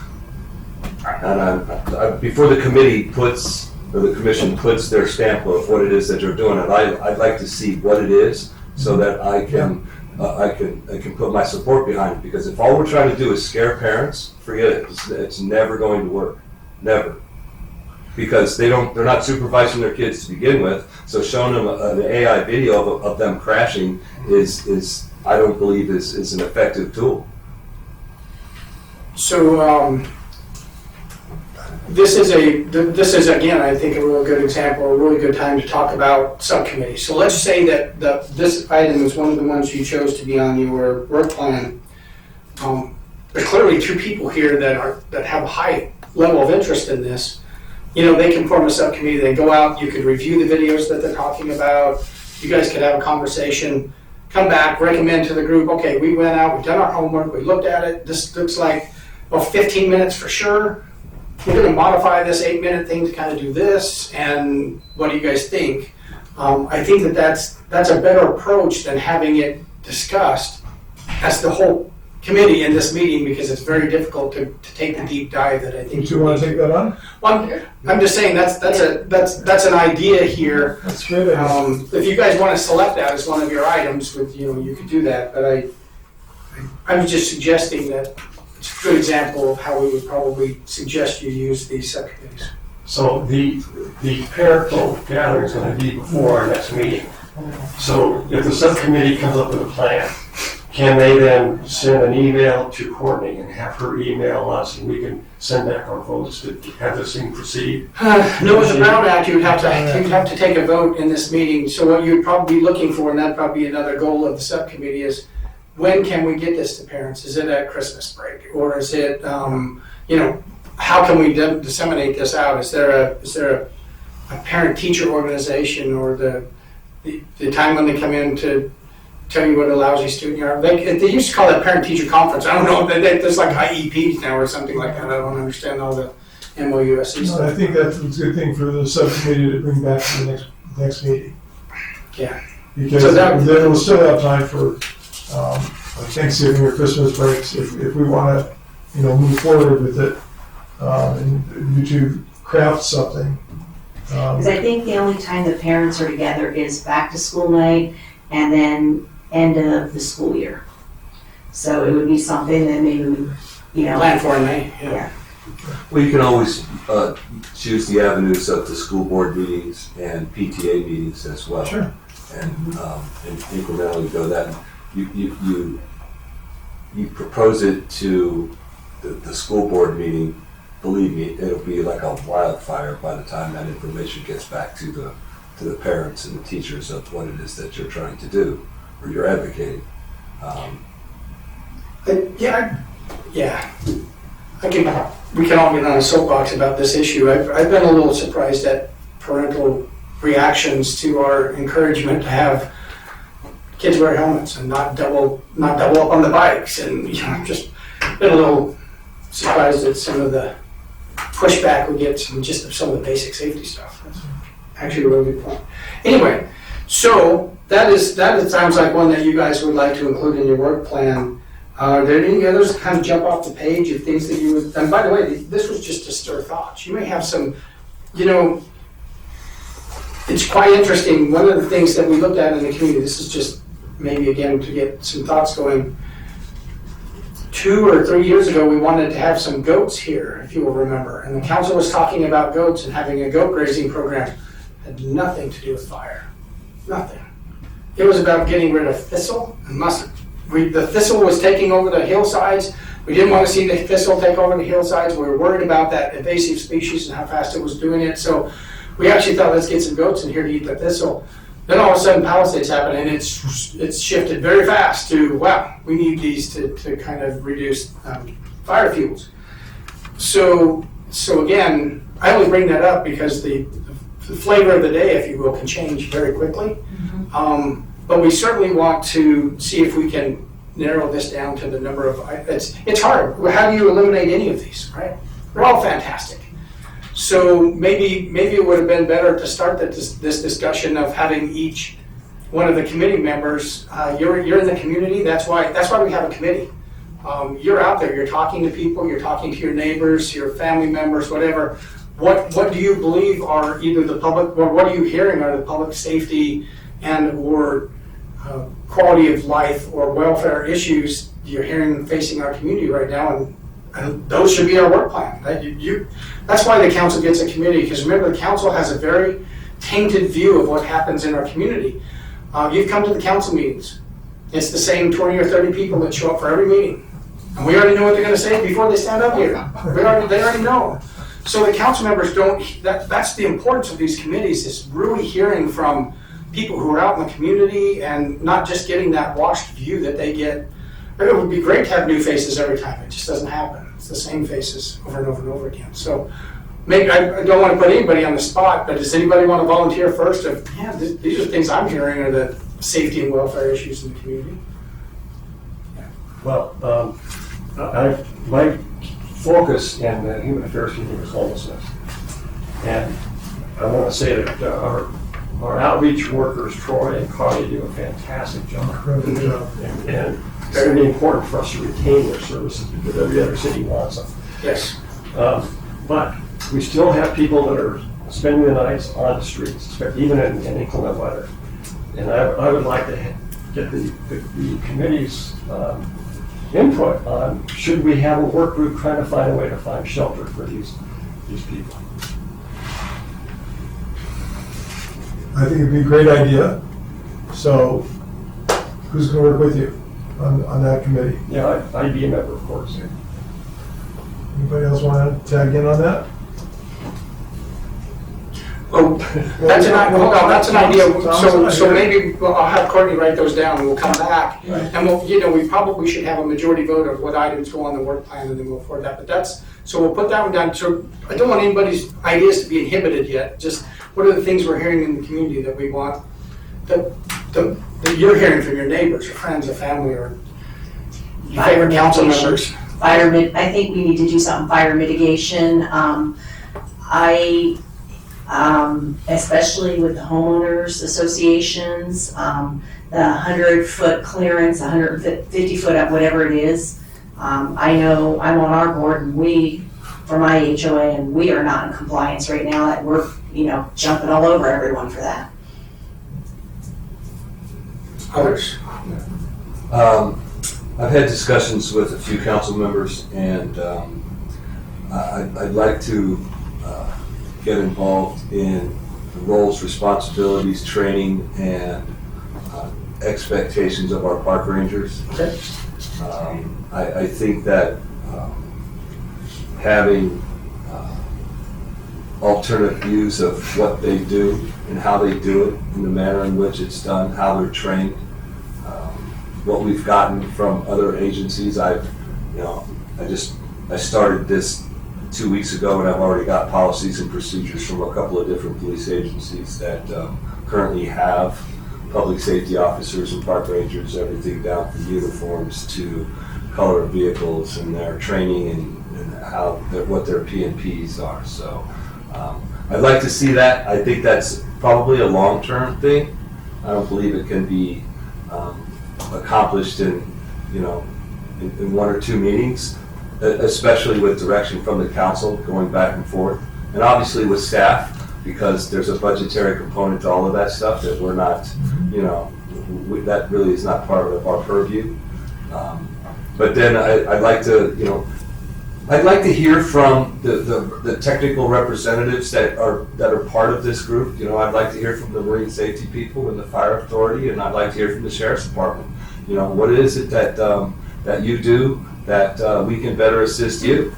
the committee puts, or the commission puts their stamp of what it is that they're doing, and I'd like to see what it is, so that I can put my support behind it, because if all we're trying to do is scare parents, forget it. It's never going to work. Never. Because they're not supervising their kids to begin with, so showing them an AI video of them crashing is I don't believe is an effective tool. so, this is again, I think, a real good example, a really good time to talk about subcommittees. So let's say that this item is one of the ones you chose to be on your work plan. There's clearly two people here that have a high level of interest in this. They can form a subcommittee, they go out, you could review the videos that they're talking about, you guys could have a conversation, come back, recommend to the group, okay, we went out, we've done our homework, we looked at it, this looks like, 15 minutes for sure. We're gonna modify this 8-minute thing to kind of do this, and what do you guys think? I think that's a better approach than having it discussed as the whole committee in this meeting, because it's very difficult to take the deep dive that I think. Do you wanna take that on? Well, I'm just saying, that's an idea here. That's great. If you guys want to select that as one of your items, you could do that, but I was just suggesting that it's a good example of how we would probably suggest you use these subcommittees. So the parental gathering is going to be before our next meeting. So if the subcommittee comes up with a plan, can they then send an email to Courtney and have her email us, and we can send back our votes to have this thing proceed? No, with the Brown Act, you'd have to take a vote in this meeting. So what you'd probably be looking for, and that'd probably be another goal of the subcommittee, is when can we get this to parents? Is it at Christmas break, or is it, how can we disseminate this out? Is there a parent-teacher organization, or the time when they come in to tell you what a lousy student you are? They used to call that parent-teacher conference. I don't know, there's like IEPs now or something like that. I don't understand all the MOUSC stuff. I think that's a good thing for the subcommittee to bring back to the next meeting. Yeah. Because So then we'll still have time for Thanksgiving or Christmas breaks if we want to, move forward with it, and you two craft something. Because I think the only time the parents are together is back to school night and then end of the school year. So it would be something that maybe, Plan for in May, yeah. yeah. Well, you can always choose the avenues of the school board meetings and PTA meetings as well. Sure. And incrementally go that. You propose it to the school board meeting. Believe me, it'll be like a wildfire by the time that information gets back to the parents and the teachers of what it is that you're trying to do or you're advocating. We can all get on a soapbox about this issue. I've been a little surprised at parental reactions to our encouragement to have kids wear helmets and not double up on the bikes, and just been a little surprised at some of the pushback we get from just some of the basic safety stuff. That's actually a really good point. Anyway, so that sounds like one that you guys would like to include in your work plan. Are there any others that kind of jump off the page of things that you would, and by the way, this was just to stir thoughts. You may have some, it's quite interesting. One of the things that we looked at in the community, this is just maybe again to get some thoughts going. 2 or 3 years ago, we wanted to have some goats here, if you will remember. And the council was talking about goats and having a goat grazing program. Had nothing to do with fire. Nothing. It was about getting rid of thistle and mustard. The thistle was taking over the hillsides. We didn't want to see the thistle take over the hillsides. We were worried about that invasive species and how fast it was doing it. So we actually thought, let's get some goats in here to eat the thistle. Then all of a sudden Palisades happened, and it's shifted very fast to, wow, we need these to kind of reduce fire fuels. So again, I only bring that up because the flavor of the day, if you will, can change very quickly. But we certainly want to see if we can narrow this down to the number of, it's hard. How do you eliminate any of these, right? They're all fantastic. So maybe it would have been better to start this discussion of having each one of the committee members, you're in the community, that's why we have a committee. You're out there, you're talking to people, you're talking to your neighbors, your family members, whatever. What do you believe are either the public, or what are you hearing are the public safety and or quality of life or welfare issues you're hearing facing our community right now, and those should be our work plan. That's why the council gets a committee, because remember, the council has a very tainted view of what happens in our community. You've come to the council meetings. It's the same 20 or 30 people that show up for every meeting. And we already know what they're going to say before they stand up here. They already know. So the council members that's the importance of these committees, is really hearing from people who are out in the community and not just getting that washed view that they get. It would be great to have new faces every time. It just doesn't happen. It's the same faces over and over and over again. So maybe I don't want to put anybody on the spot, but does anybody want to volunteer first? These are things I'm hearing are the safety and welfare issues in the community. Well, my focus in the Human Affairs Committee is homelessness. And I want to say that our outreach workers, Troy and Carly, do a fantastic job. Incredible job. And it's going to be important for us to retain their services because every other city wants them. Yes. But we still have people that are spending the nights on the streets, even in inclement weather. And I would like to get the committee's input on, should we have a work group trying to find a way to find shelter for these people? I think it'd be a great idea. So who's going to work with you on that committee? Yeah, I'd be a member, of course. Anybody else want to tag in on that? Oh, that's an idea. So maybe I'll have Courtney write those down, and we'll come back. Right. And we probably should have a majority vote of what items go on the work plan, and then we'll forward that. But so we'll put that one down. So I don't want anybody's ideas to be inhibited yet. Just what are the things we're hearing in the community that we want, that you're hearing from your neighbors, or friends, or family, or your favorite council members? I think we need to do something fire mitigation. Especially with the homeowners associations, the 100-foot clearance, 150-foot up, whatever it is. I know I'm on our board, and for my HOA, and we are not in compliance right now. That we're, jumping all over everyone for that. Others? I've had discussions with a few council members, and I'd like to get involved in the roles, responsibilities, training, and expectations of our park rangers. Okay. I think that having alternate views of what they do and how they do it, in the manner in which it's done, how they're trained, what we've gotten from other agencies. I started this 2 weeks ago, and I've already got policies and procedures from a couple of different police agencies that currently have public safety officers and park rangers, everything down from uniforms to color of vehicles and their training and what their P&Ps are. So I'd like to see that. I think that's probably a long-term thing. I don't believe it can be accomplished in 1 or 2 meetings, especially with direction from the council going back and forth, and obviously with staff, because there's a budgetary component to all of that stuff that we're not, that really is not part of our purview. But then I'd like to, I'd like to hear from the technical representatives that are part of this group. I'd like to hear from the marine safety people and the fire authority, and I'd like to hear from the sheriff's department. What is it that you do that we can better assist you?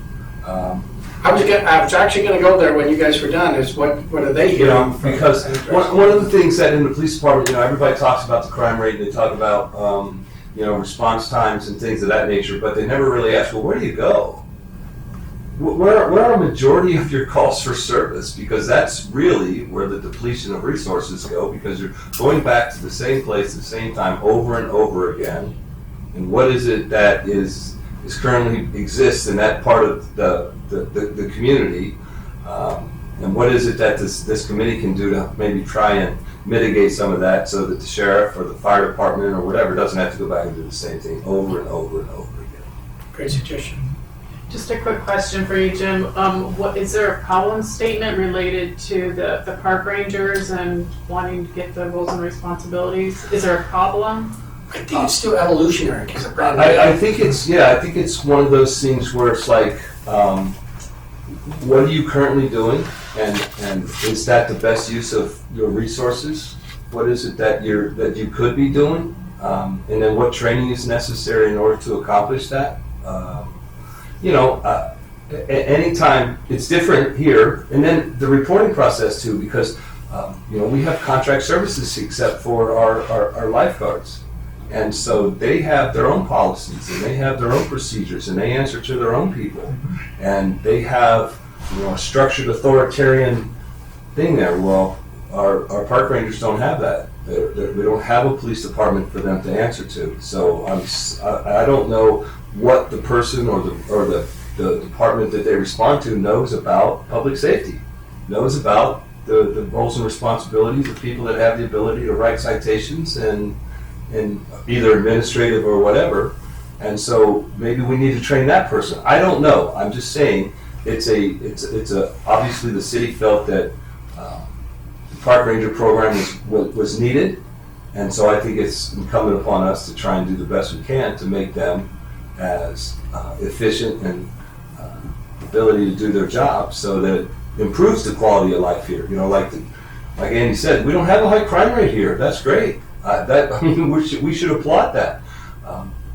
I was actually going to go there when you guys were done. Is what are they hearing? Because one of the things that in the police department, everybody talks about the crime rate, and they talk about response times and things of that nature, but they never really ask, well, where do you go? Where are a majority of your calls for service? Because that's really where the depletion of resources go, because you're going back to the same place at the same time over and over again. And what is it that is currently exists in that part of the community? And what is it that this committee can do to maybe try and mitigate some of that so that the sheriff or the fire department or whatever doesn't have to go back and do the same thing over and over and over again? Great suggestion. Just a quick question for you, Jim. Is there a problem statement related to the park rangers and wanting to get the roles and responsibilities? Is there a problem? I think it's still evolutionary because of brand. I think it's one of those things where it's like, what are you currently doing, and is that the best use of your resources? What is it that you could be doing, and then what training is necessary in order to accomplish that? Anytime it's different here, and then the reporting process too, because we have contract services except for our lifeguards. And so they have their own policies and they have their own procedures and they answer to their own people. And they have a structured authoritarian thing there. Well, our park rangers don't have that. We don't have a police department for them to answer to. So I don't know what the person or the department that they respond to knows about public safety, knows about the roles and responsibilities of people that have the ability to write citations and either administrative or whatever. And so maybe we need to train that person. I don't know. I'm just saying it's obviously the city felt that the park ranger program was needed. And so I think it's incumbent upon us to try and do the best we can to make them as efficient and ability to do their job so that it improves the quality of life here. Like Andy said, we don't have a high crime rate here. That's great. We should applaud that.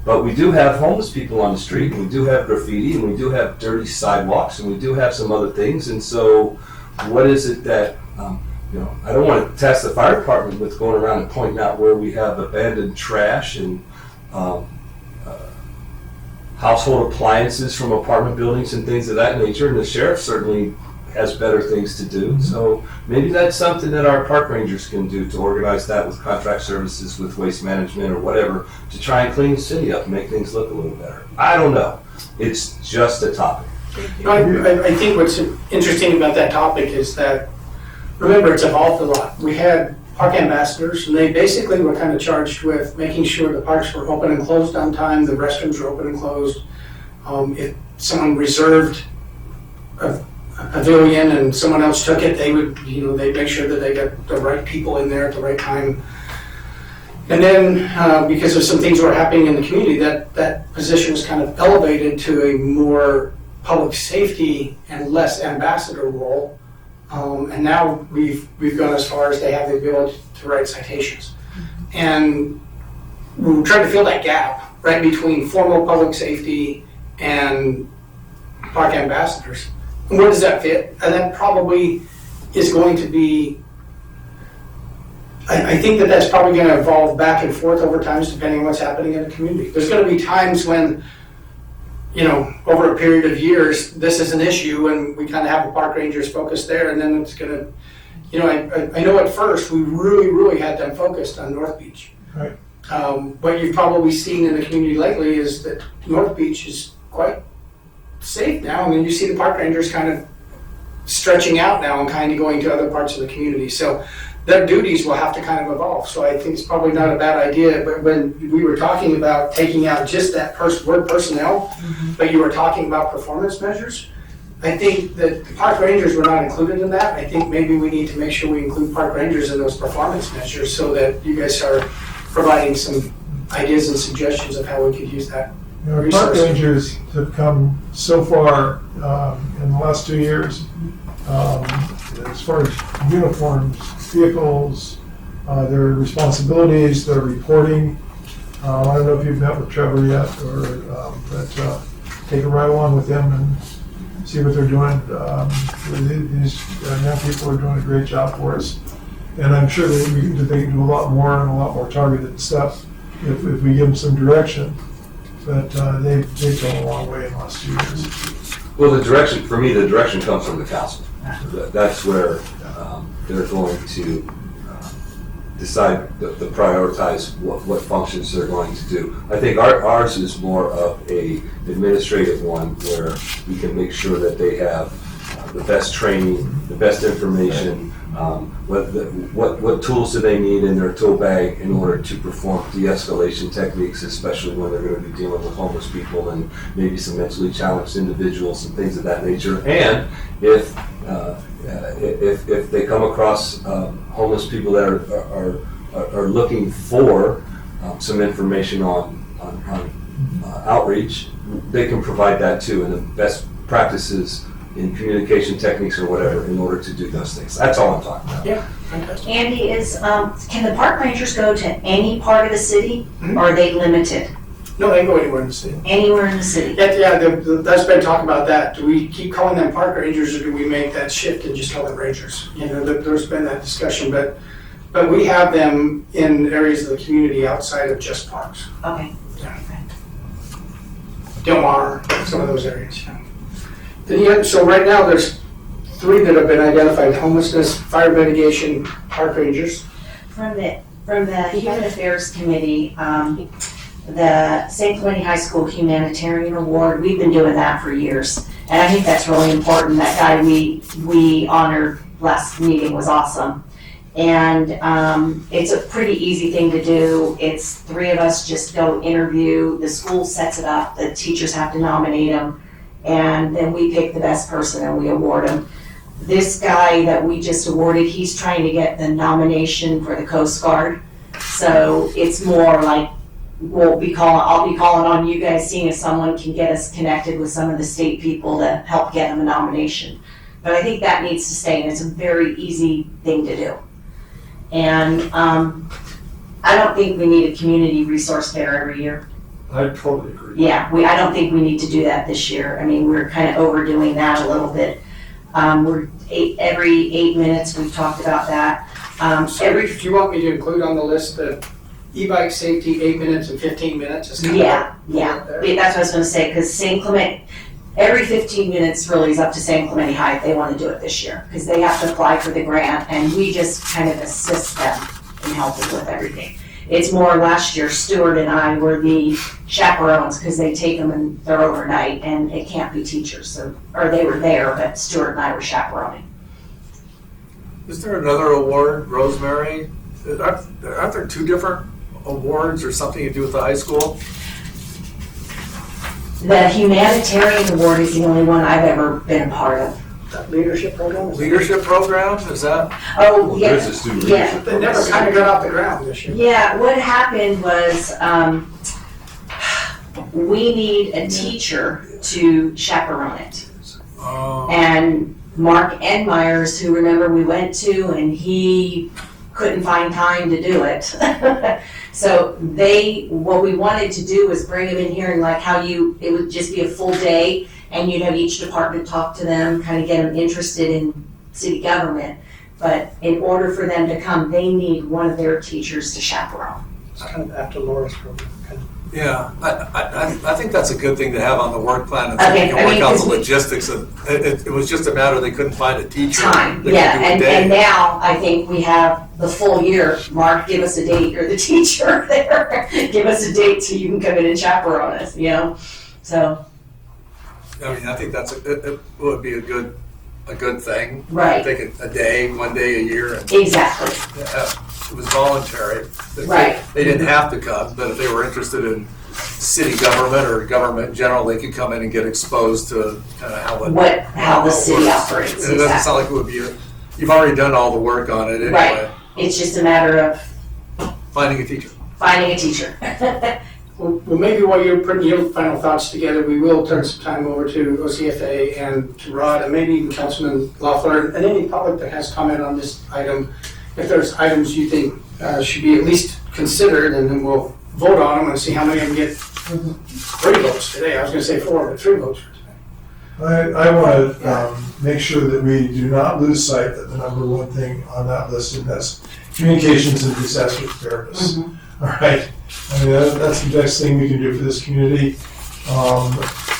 But we do have homeless people on the street, and we do have graffiti, and we do have dirty sidewalks, and we do have some other things. And so, what is it that I don't want to task the fire department with going around and pointing out where we have abandoned trash and household appliances from apartment buildings and things of that nature. And the sheriff certainly has better things to do. So maybe that's something that our park rangers can do to organize that with contract services, with waste management or whatever, to try and clean the city up and make things look a little better. I don't know. It's just a topic. I think what's interesting about that topic is that, remember, it's evolved a lot. We had park ambassadors, and they basically were kind of charged with making sure the parks were open and closed on time, the restrooms were open and closed. If someone reserved a pavilion and someone else took it, they would, they'd make sure that they got the right people in there at the right time. And then, because of some things that were happening in the community, that position was kind of elevated to a more public safety and less ambassador role. And now we've gone as far as they have the ability to write citations. And we're trying to fill that gap, right, between formal public safety and park ambassadors. And where does that fit? And that probably is going to be, I think that's probably going to evolve back and forth over times depending on what's happening in the community. There's going to be times when, over a period of years, this is an issue and we kind of have the park rangers focused there, and then it's going to, I know at first we really had them focused on North Beach. Right. What you've probably seen in the community lately is that North Beach is quite safe now. I mean, you see the park rangers kind of stretching out now and kind of going to other parts of the community. So their duties will have to kind of evolve. So I think it's probably not a bad idea. But when we were talking about taking out just that word personnel, but you were talking about performance measures, I think that the park rangers were not included in that. I think maybe we need to make sure we include park rangers in those performance measures so that you guys are providing some ideas and suggestions of how we could use that. Our park resource. rangers have come so far in the last 2 years, as far as uniforms, vehicles, their responsibilities, their reporting. I don't know if you've met with Trevor yet, but take a ride along with them and see what they're doing. These young people are doing a great job for us. And I'm sure they can do a lot more and a lot more targeted stuff if we give them some direction. But they've come a long way in the last 2 years. Well, the direction, for me, the direction comes from the council. That's where they're going to decide the prioritize what functions they're going to do. I think ours is more of a administrative one where we can make sure that they have the best training, the best information, what tools do they need in their tool bag in order to perform de-escalation techniques, especially when they're going to be dealing with homeless people and maybe some mentally challenged individuals and things of that nature. And if they come across homeless people that are looking for some information on outreach, they can provide that too, and the best practices in communication techniques or whatever in order to do those things. That's all I'm talking about. Yeah, fantastic. Andy, can the park rangers go to any part of the city, or are they limited? No, they can go anywhere in the city. Anywhere in the city? That's been talking about that. Do we keep calling them park rangers, or do we make that shift and just call them rangers? You know, there's been that discussion, but we have them in areas of the community outside of just parks. Okay. Del Mar, some of those areas. So right now, there's 3 that have been identified: homelessness, fire mitigation, park rangers. From the Human Affairs Committee, the St. Clemente High School Humanitarian Award, we've been doing that for years. And I think that's really important. That guy we honored last meeting was awesome. And it's a pretty easy thing to do. It's 3 of us just go interview. The school sets it up. The teachers have to nominate them. And then we pick the best person and we award them. This guy that we just awarded, he's trying to get the nomination for the Coast Guard. So it's more like I'll be calling on you guys, seeing if someone can get us connected with some of the state people to help get them a nomination. But I think that needs to stay, and it's a very easy thing to do. And I don't think we need a community resource fair every year. I totally agree. Yeah, I don't think we need to do that this year. I mean, we're kind of overdoing that a little bit. Every 8 minutes, we've talked about that. Do you want me to include on the list the e-bike safety 8 minutes and 15 minutes? Is kind of Yeah. there? That's what I was gonna say, because St. Clement, every 15 minutes really is up to St. Clemente High if they want to do it this year, because they have to apply for the grant, and we just kind of assist them in helping with everything. It's more, last year, Stuart and I were the chaperones, because they take them and they're overnight, and it can't be teachers, or they were there, but Stuart and I were chaperoning. Is there another award, Rosemary? Aren't there 2 different awards or something to do with the high school? The humanitarian award is the only one I've ever been a part of. That leadership program? Leadership program, is that? Oh, yeah. There's a student Yeah. leadership They never program. kind of got off the ground this year. Yeah, what happened was, we need a teacher to chaperone it. And Mark Edmeyers, who remember we went to, and he couldn't find time to do it. So what we wanted to do was bring him in here, and like how it would just be a full day, and you'd have each department talk to them, kind of get them interested in city government. But in order for them to come, they need one of their teachers to chaperone. It's kind of after Laura's program. Kind of. Yeah, I think that's a good thing to have on the work plan, and so Okay, you can I work mean, out 'cause the we- logistics of, it was just a matter they couldn't find a teacher. Time, They yeah, could do a and day. now I think we have the full year. Mark, give us a date, you're the teacher there. Give us a date so you can come in and chaperone us, you know? So, I mean, I think it would be a good thing. Right. Take a day, 1 day a year, and exactly, it was voluntary. Right. They didn't have to come, but if they were interested in city government or government in general, they could come in and get exposed to kind of how the city works. operates, And it doesn't sound like it would be, you've already done all the work on it anyway. Right. It's just a matter of Finding a teacher. finding a teacher. Well, maybe while you're putting your final thoughts together, we will turn some time over to OCFA and to Rod, and maybe even Councilman Loeffler, and any public that has comment on this item. If there's items you think should be at least considered, and then we'll vote on them and see how many of them get 3 votes today. I was gonna say 4, but 3 votes for today. I want to make sure that we do not lose sight that the number one thing on that list, and that's communications and disaster preparedness. All right, I mean, that's the best thing we can do for this community.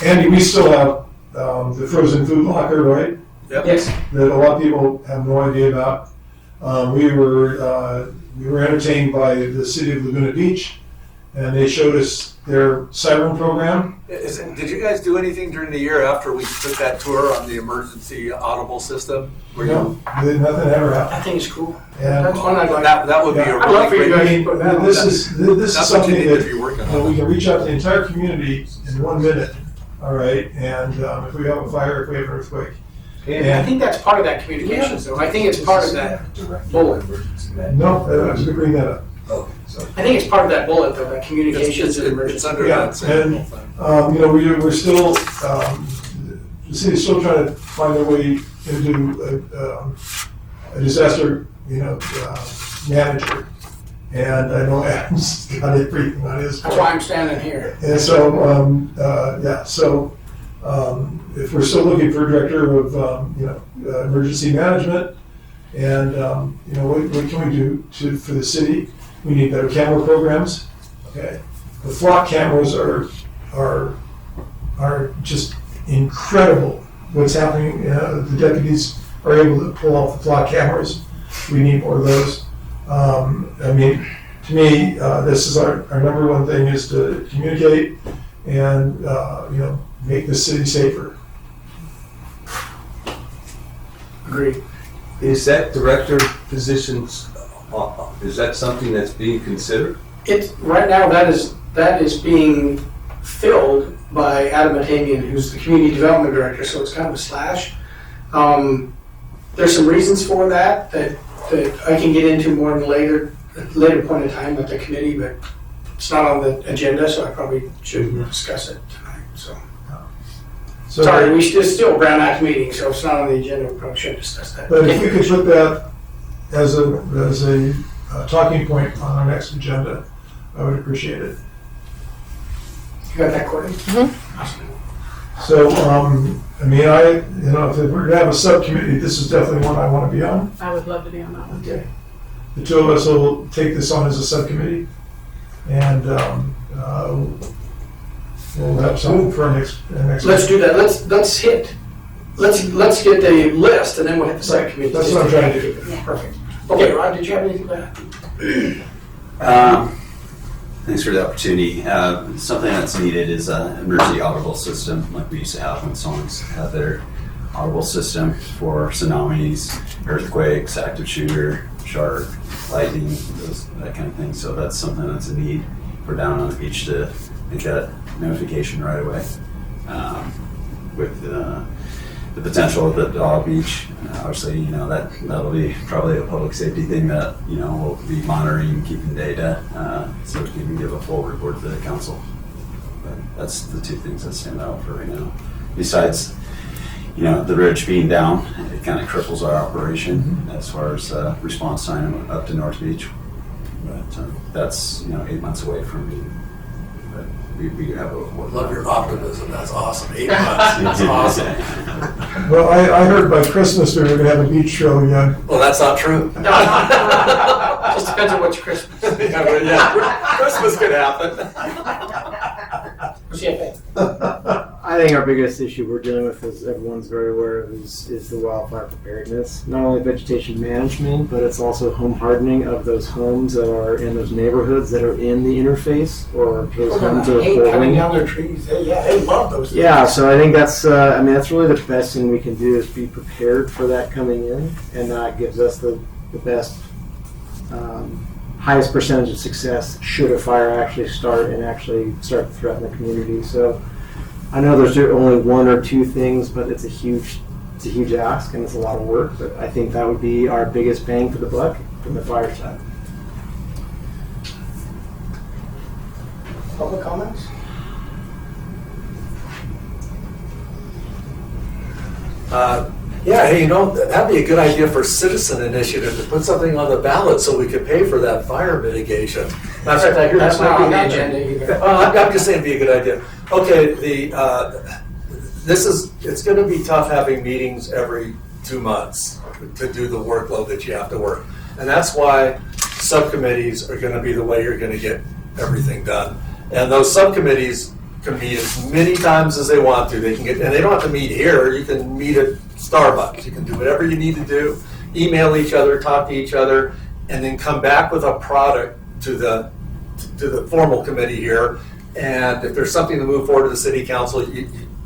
Andy, we still have the frozen food locker, right? Yes. That a lot of people have no idea about. We were entertained by the city of Laguna Beach, and they showed us their siren program. Did you guys do anything during the year after we took that tour on the emergency audible system? No, nothing ever happened. I think it's cool. And That's one I'd like. That would be a I'd love for really you great. guys to put that on. This is That's what you something need that to be working we on. can reach out to the entire community in 1 minute. All right, and if we have a fire, if we have an earthquake, I think that's part of that communications, though. I think it's part of that bullet. no, I was going to bring that up. I think it's part of that bullet, though, that communications and It's emergency. under Yeah, that same and- thing. We're still, the city's still trying to find their way into a disaster, manager. And I know Adam's got everything on his. That's why I'm standing here. And so, if we're still looking for a director of, emergency management, and, what can we do for the city? We need better camera programs, okay? The flock cameras are just incredible what's happening. The deputies are able to pull off the flock cameras. We need more of those. To me, this is our number one thing is to communicate and, make the city safer. Agreed. Is that director positions, is that something that's being considered? Right now, that is being filled by Adam Atamian, who's the community development director, so it's kind of a slash. There's some reasons for that I can get into more in a later point in time with the committee, but it's not on the agenda, so I probably shouldn't discuss it tonight, so. So, Sorry, it's still a Brown Act meeting, so if it's not on the agenda, we probably shouldn't discuss that. But if we could put that as a talking point on our next agenda, I would appreciate it. You got that, Courtney? Awesome. So, if we're gonna have a subcommittee, this is definitely one I want to be on. I would love to be on that one too. The two of us will take this on as a subcommittee, and we'll have something for our next. Let's do that. Let's get the list, and then we'll hit the subcommittee. That's what I'm trying to do. Yeah. Perfect. Okay, Rod, did you have anything to add? Thanks for the opportunity. Something that's needed is an emergency audible system like we used to have when songs had their audible system for tsunamis, earthquakes, active shooter, shark, lightning, that kind of thing. So that's something that's a need for down on the beach to make that notification right away. With the potential of the dog beach, obviously, that'll be probably a public safety thing that, we'll be monitoring and keeping data, so we can give a full report to the council. But that's the two things that stand out for right now. Besides, the ridge being down, it kind of cripples our operation as far as response time up to North Beach. But that's, 8 months away from me. But we have a... Love your optimism. That's awesome. 8 months. That's awesome. Well, I heard by Christmas we were gonna have a beach show again. Well, that's not true. Just depends on which Christmas. Yeah, Christmas could happen. I think our biggest issue we're dealing with, as everyone's very aware of, is the wildfire preparedness. Not only vegetation management, but it's also home hardening of those homes that are in those neighborhoods that are in the interface, or those homes that are Hate cutting falling. down their trees. They love those. Yeah, so I think that's really the best thing we can do is be prepared for that coming in, and that gives us the best, highest percentage of success should a fire actually start to threaten the community. So I know there's only one or two things, but it's a huge ask and it's a lot of work. But I think that would be our biggest bang for the buck from the fire side. Public comments? Yeah, hey, that'd be a good idea for citizen initiative to put something on the ballot so we could pay for that fire mitigation. Matter of fact, I hear That's that not might on be the on there. agenda either. I'm just saying it'd be a good idea. Okay, it's gonna be tough having meetings every 2 months to do the workload that you have to work. And that's why subcommittees are gonna be the way you're gonna get everything done. And those subcommittees can meet as many times as they want to. And they don't have to meet here. You can meet at Starbucks. You can do whatever you need to do, email each other, talk to each other, and then come back with a product to the formal committee here. And if there's something to move forward to the city council,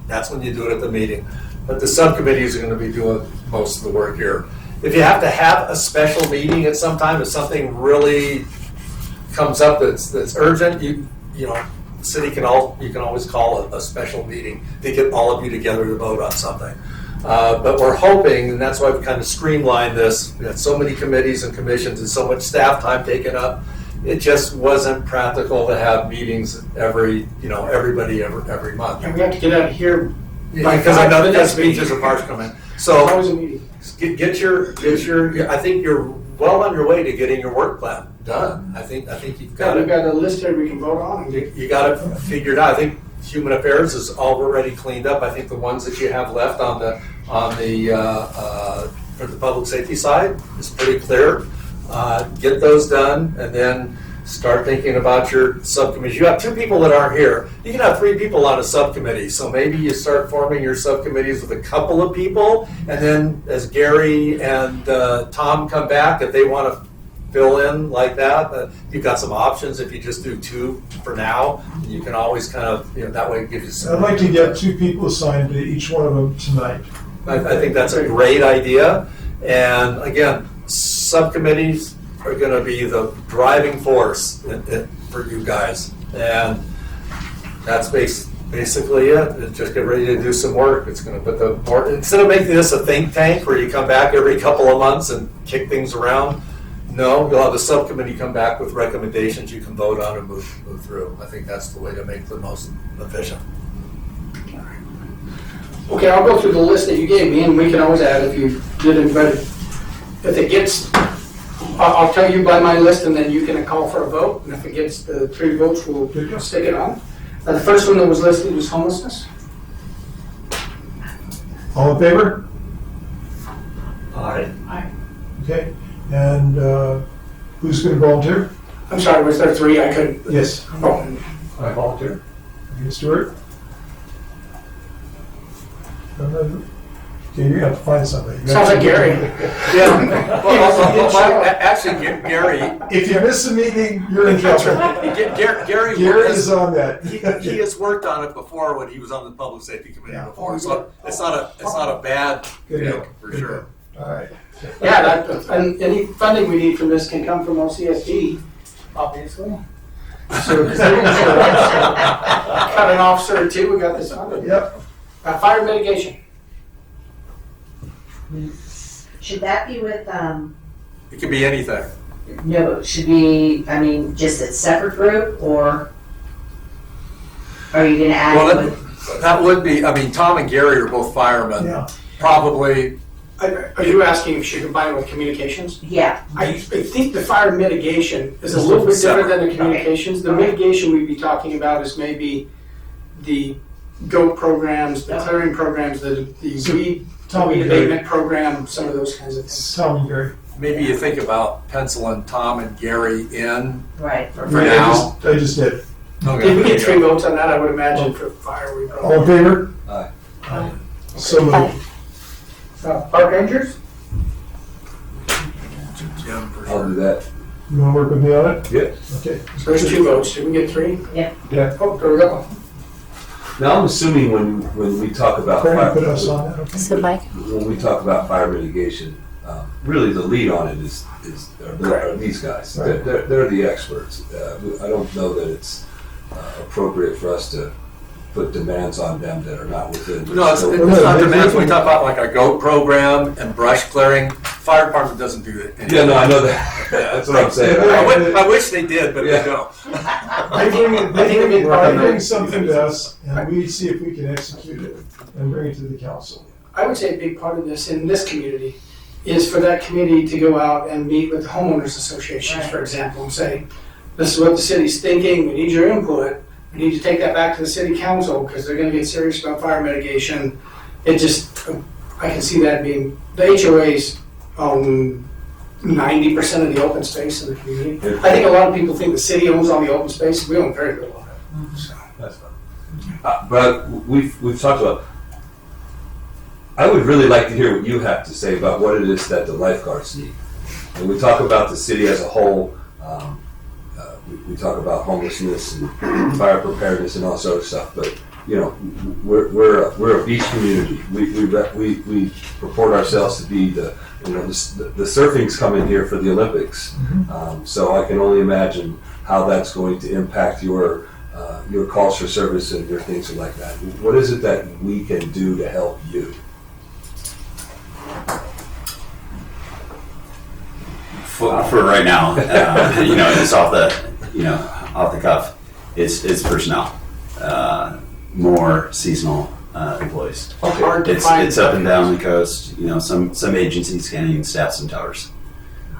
that's when you do it at the meeting. But the subcommittees are going to be doing most of the work here. If you have to have a special meeting at some time, if something really comes up that's urgent, you know, the city you can always call a special meeting to get all of you together to vote on something. But we're hoping, and that's why we've kind of streamlined this. We had so many committees and commissions and so much staff time taken up. It just wasn't practical to have meetings every month. And we have to get out of here. Because I know that speeches are partial coming. So How was the meeting? get your. I think you're well on your way to getting your work plan done. I think you've got We've it. got a list here we can vote on. You got it figured out. I think Human Affairs is already cleaned up. I think the ones that you have left on the for the public safety side is pretty clear. Get those done, and then start thinking about your subcommittees. You have 2 people that aren't here. You can have 3 people on a subcommittee. So maybe you start forming your subcommittees with a couple of people, and then as Gary and Tom come back, if they want to fill in like that, you've got some options. If you just do 2 for now, you can always kind of, that way it gives you some. I'd like to get 2 people assigned to each one of them tonight. I think that's a great idea. And again, subcommittees are going to be the driving force for you guys. And that's basically it. Just get ready to do some work. It's going to put instead of making this a think tank where you come back every couple of months and kick things around, no, you'll have the subcommittee come back with recommendations you can vote on and move through. I think that's the way to make the most efficient. Okay, I'll go through the list that you gave me, and we can always add if you didn't, but if it gets, I'll tell you by my list, and then you can call for a vote, and if it gets the 3 votes, we'll stick it on. The first one that was listed was homelessness. All in favor? Aye. Okay. And who's going to volunteer? I'm sorry, was there 3? I couldn't. Yes. Oh, I volunteer. Okay, Stuart? Okay, you're going to have to find somebody. Sounds like Gary. Yeah. Well, actually, Gary. If you miss a meeting, you're in trouble. Gary Is on that. he has worked on it before when he was on the public safety committee Yeah. before, so it's not a bad Good pick deal. for Good sure. deal. All right. Yeah, and any funding we need from this can come from OCSD, obviously. So, because they're gonna cut an officer or 2, we got this funded. Yep. Fire mitigation. Should that be with, It could be anything. no, should be, just a separate group, or are you gonna add Well, it with? that would be. I mean, Tom and Gary are both firemen. Yeah. Probably. Are you asking if you should combine it with communications? Yeah, I think the fire mitigation is a little bit different than the communications. The mitigation we'd be talking about is maybe the GOAT programs, the clearing programs, the weed abatement program, some of those kinds of things. Tell me, Gary. Maybe you think about penciling Tom and Gary in right. for now. I just did. Did we get 3 votes on that? I would imagine for fire we All in favor? Aye. So moved. Park rangers? Jim, for I'll sure. do that. You want to work with me on it? Yeah. Okay. So there's 2 votes. Did we get 3? Yeah. Oh, there we go. Now I'm assuming when we talk about Courtney put fire, us on that, okay? This is Mike. when we talk about fire mitigation, really the lead on it are these guys. Right. They're the experts. I don't know that it's appropriate for us to put demands on them that are not within. No, it's not demands. We talk about like a GOAT program and brush clearing. Fire department doesn't do it. Yeah, no, I know that. That's what I'm saying. I wish they did, but Yeah. they don't. They bring, I think a big part they of bring it- something to us, and we see if we can execute it and bring it to the council. I would say a big part of this in this community is for that committee to go out and meet with homeowners associations, for example, and say, this is what the city's thinking, we need your input, we need to take that back to the city council, because they're gonna get serious about fire mitigation. It just, I can see that being, the HOAs own 90% of the open space in the community. I think a lot of people think the city owns all the open space, we own very little of it. So, That's fine. But we've talked about, I would really like to hear what you have to say about what it is that the lifeguards need. And we talk about the city as a whole, we talk about homelessness and fire preparedness and all sort of stuff, but, you know, we're a beach community. We purport ourselves to be the surfing's coming here for the Olympics. So I can only imagine how that's going to impact your calls for service and your things like that. What is it that we can do to help you? For right now, it's off the cuff. It's personnel, more seasonal employees. hard to find. It's up and down the coast. Some agencies can't even staff some towers.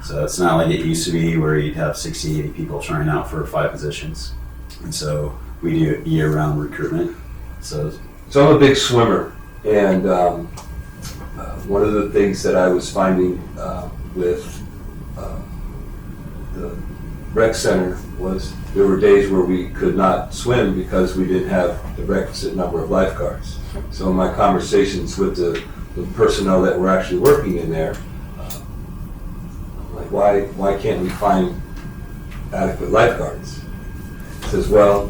So it's not like it used to be where you'd have 60, 80 people trying out for 5 positions. And so we do year-round recruitment. So I'm a big swimmer, and one of the things that I was finding with the rec center was there were days where we could not swim because we didn't have the requisite number of lifeguards. So in my conversations with the personnel that were actually working in there, I'm like, why can't we find adequate lifeguards? He says, well,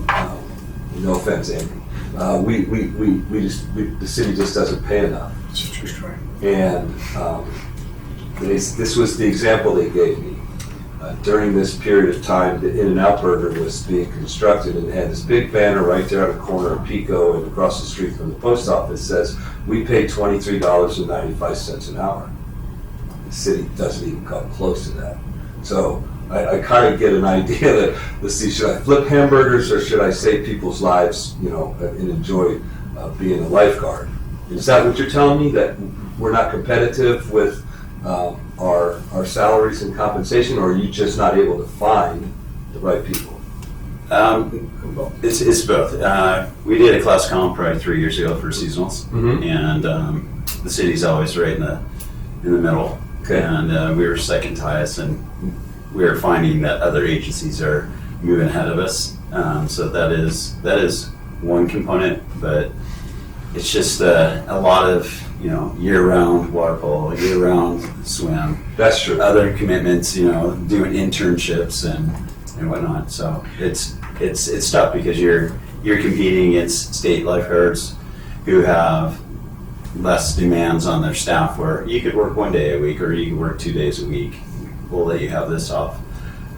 no offense, Andy. The city just doesn't pay enough. It's a true story. And this was the example they gave me. During this period of time, the In-N-Out Burger was being constructed, and it had this big banner right there on the corner of Pico and across the street from the post office says, we pay $23.95 an hour. The city doesn't even come close to that. So I kind of get an idea that, let's see, should I flip hamburgers or should I save people's lives, and enjoy being a lifeguard? Is that what you're telling me, that we're not competitive with our salaries and compensation, or are you just not able to find the right people? It's both. We did a class comp probably 3 years ago for seasonals, and the city's always right in the middle. Okay. And we were second highest, and we were finding that other agencies are moving ahead of us. So that is one component, but it's just a lot of year-round water polo, year-round swim. That's true. Other commitments, doing internships and whatnot. So it's tough because you're competing against state lifeguards who have less demands on their staff, where you could work 1 day a week or you could work 2 days a week. We'll let you have this off.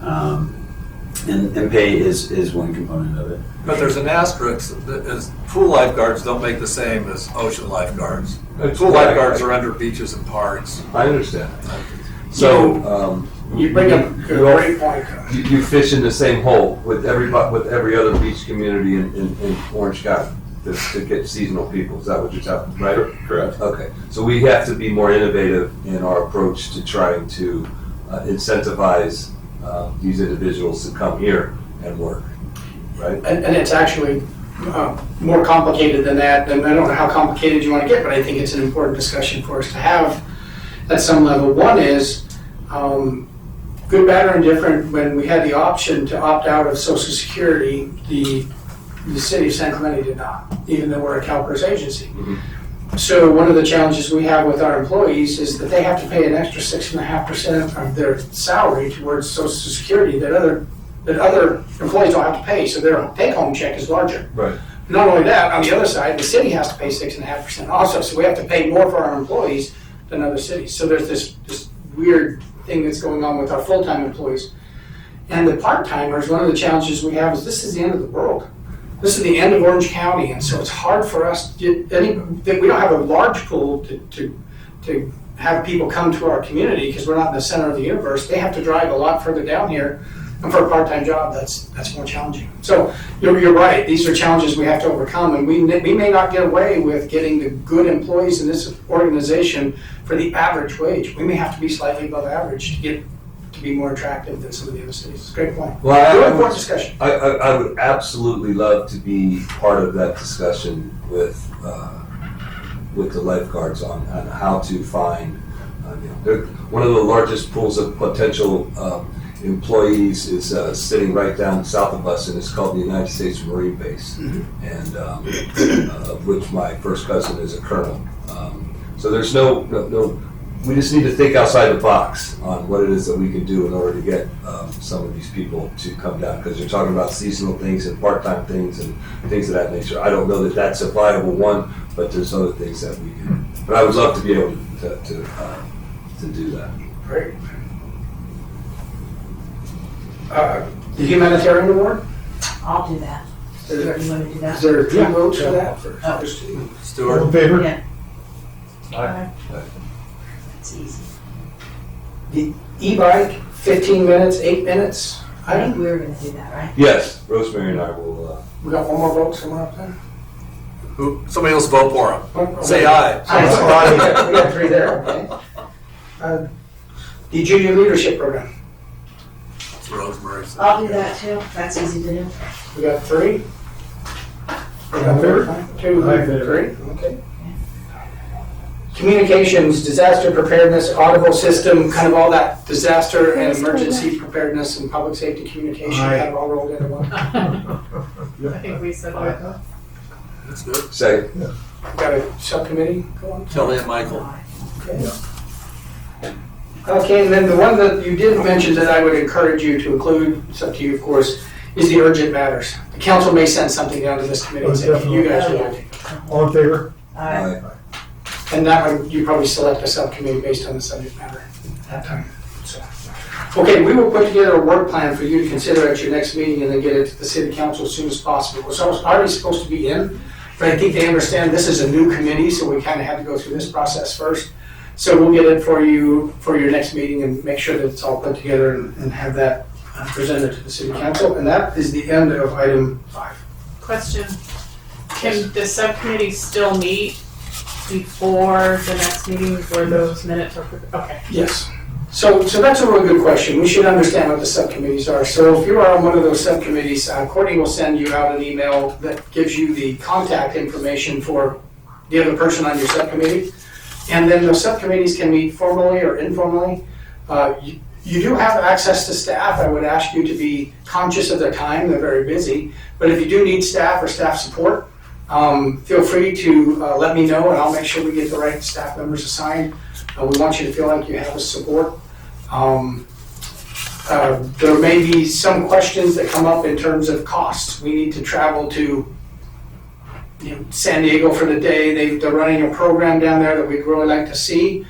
And pay is one component of it. But there's an asterisk that is pool lifeguards don't make the same as ocean lifeguards. Pool lifeguards are under beaches and parks. I understand. So You bring up a great point. you fish in the same hole with every other beach community in Orange County to get seasonal people. Is that what you're talking about? Right? Correct. Okay. So we have to be more innovative in our approach to trying to incentivize these individuals to come here and work. Right? And it's actually more complicated than that, and I don't know how complicated you want to get, but I think it's an important discussion for us to have at some level. One is, good, bad, or indifferent, when we had the option to opt out of Social Security, the city of San Clemente did not, even though we're a CalPERS agency. So one of the challenges we have with our employees is that they have to pay an extra 6.5% of their salary towards Social Security that other employees don't have to pay, so their take-home check is larger. Right. Not only that, on the other side, the city has to pay 6.5% also, so we have to pay more for our employees than other cities. So there's this weird thing that's going on with our full-time employees. And the part-timers, one of the challenges we have is this is the end of the world. This is the end of Orange County, and so it's hard for us, we don't have a large pool to have people come to our community because we're not in the center of the universe. They have to drive a lot further down here, and for a part-time job, that's more challenging. So you're right, these are challenges we have to overcome, and we may not get away with getting the good employees in this organization for the average wage. We may have to be slightly above average to be more attractive than some of the other cities. It's a great point. Well, Really important discussion. I would absolutely love to be part of that discussion with the lifeguards on how to find, they're one of the largest pools of potential employees is sitting right down south of us, and it's called the United States Marine Base, and of which my first cousin is a colonel. So there's no, we just need to think outside the box on what it is that we can do in order to get some of these people to come down, because you're talking about seasonal things and part-time things and things of that nature. I don't know that that's a viable one, but there's other things that we can. But I would love to be able to do that. Great. The humanitarian award? I'll do that. You want to do that? Is there two Yeah. votes for that? Oh. All Stuart? in favor? Yeah, Aye. it's easy. The e-bike, 15 minutes, 8 minutes? I think we were gonna do that, right? Yes, Rosemary and I will. We got one more vote somewhere up there? Somebody else vote for him. Say aye. Aye. We got 3 there, okay. The junior leadership program, Rosemary. I'll do that too. That's easy to do. we got 3. We got Third. 2, Aye. 3, okay. Communications, disaster preparedness, audible system, kind of all that disaster and emergency preparedness and public safety communication, Aye. kind of all rolled into one. I think we said that. That's good. Second. Got a subcommittee going? Kelly and Michael. Okay. Okay, and then the one that you did mention that I would encourage you to include, it's up to you, of course, is the urgent matters. The council may send something down to this committee and say, "Can you guys do it?" All in favor? Aye. And that one, you probably select a subcommittee based on the subject matter at that time. So, okay, we will put together a work plan for you to consider at your next meeting and then get it to the city council as soon as possible. It's already supposed to be in, but I think they understand this is a new committee, so we kind of have to go through this process first. So we'll get it for you for your next meeting and make sure that it's all put together and have that presented to the city council. And that is the end of item 5. Question, can the subcommittee still meet before the next meeting where those minutes are, okay. Yes. So that's a really good question. We should understand what the subcommittees are. So if you are on one of those subcommittees, Courtney will send you out an email that gives you the contact information for the other person on your subcommittee. And then the subcommittees can meet formally or informally. You do have access to staff. I would ask you to be conscious of their time. They're very busy. But if you do need staff or staff support, feel free to let me know and I'll make sure we get the right staff members assigned. We want you to feel like you have the support. There may be some questions that come up in terms of costs. We need to travel to San Diego for the day. They're running a program down there that we'd really like to see.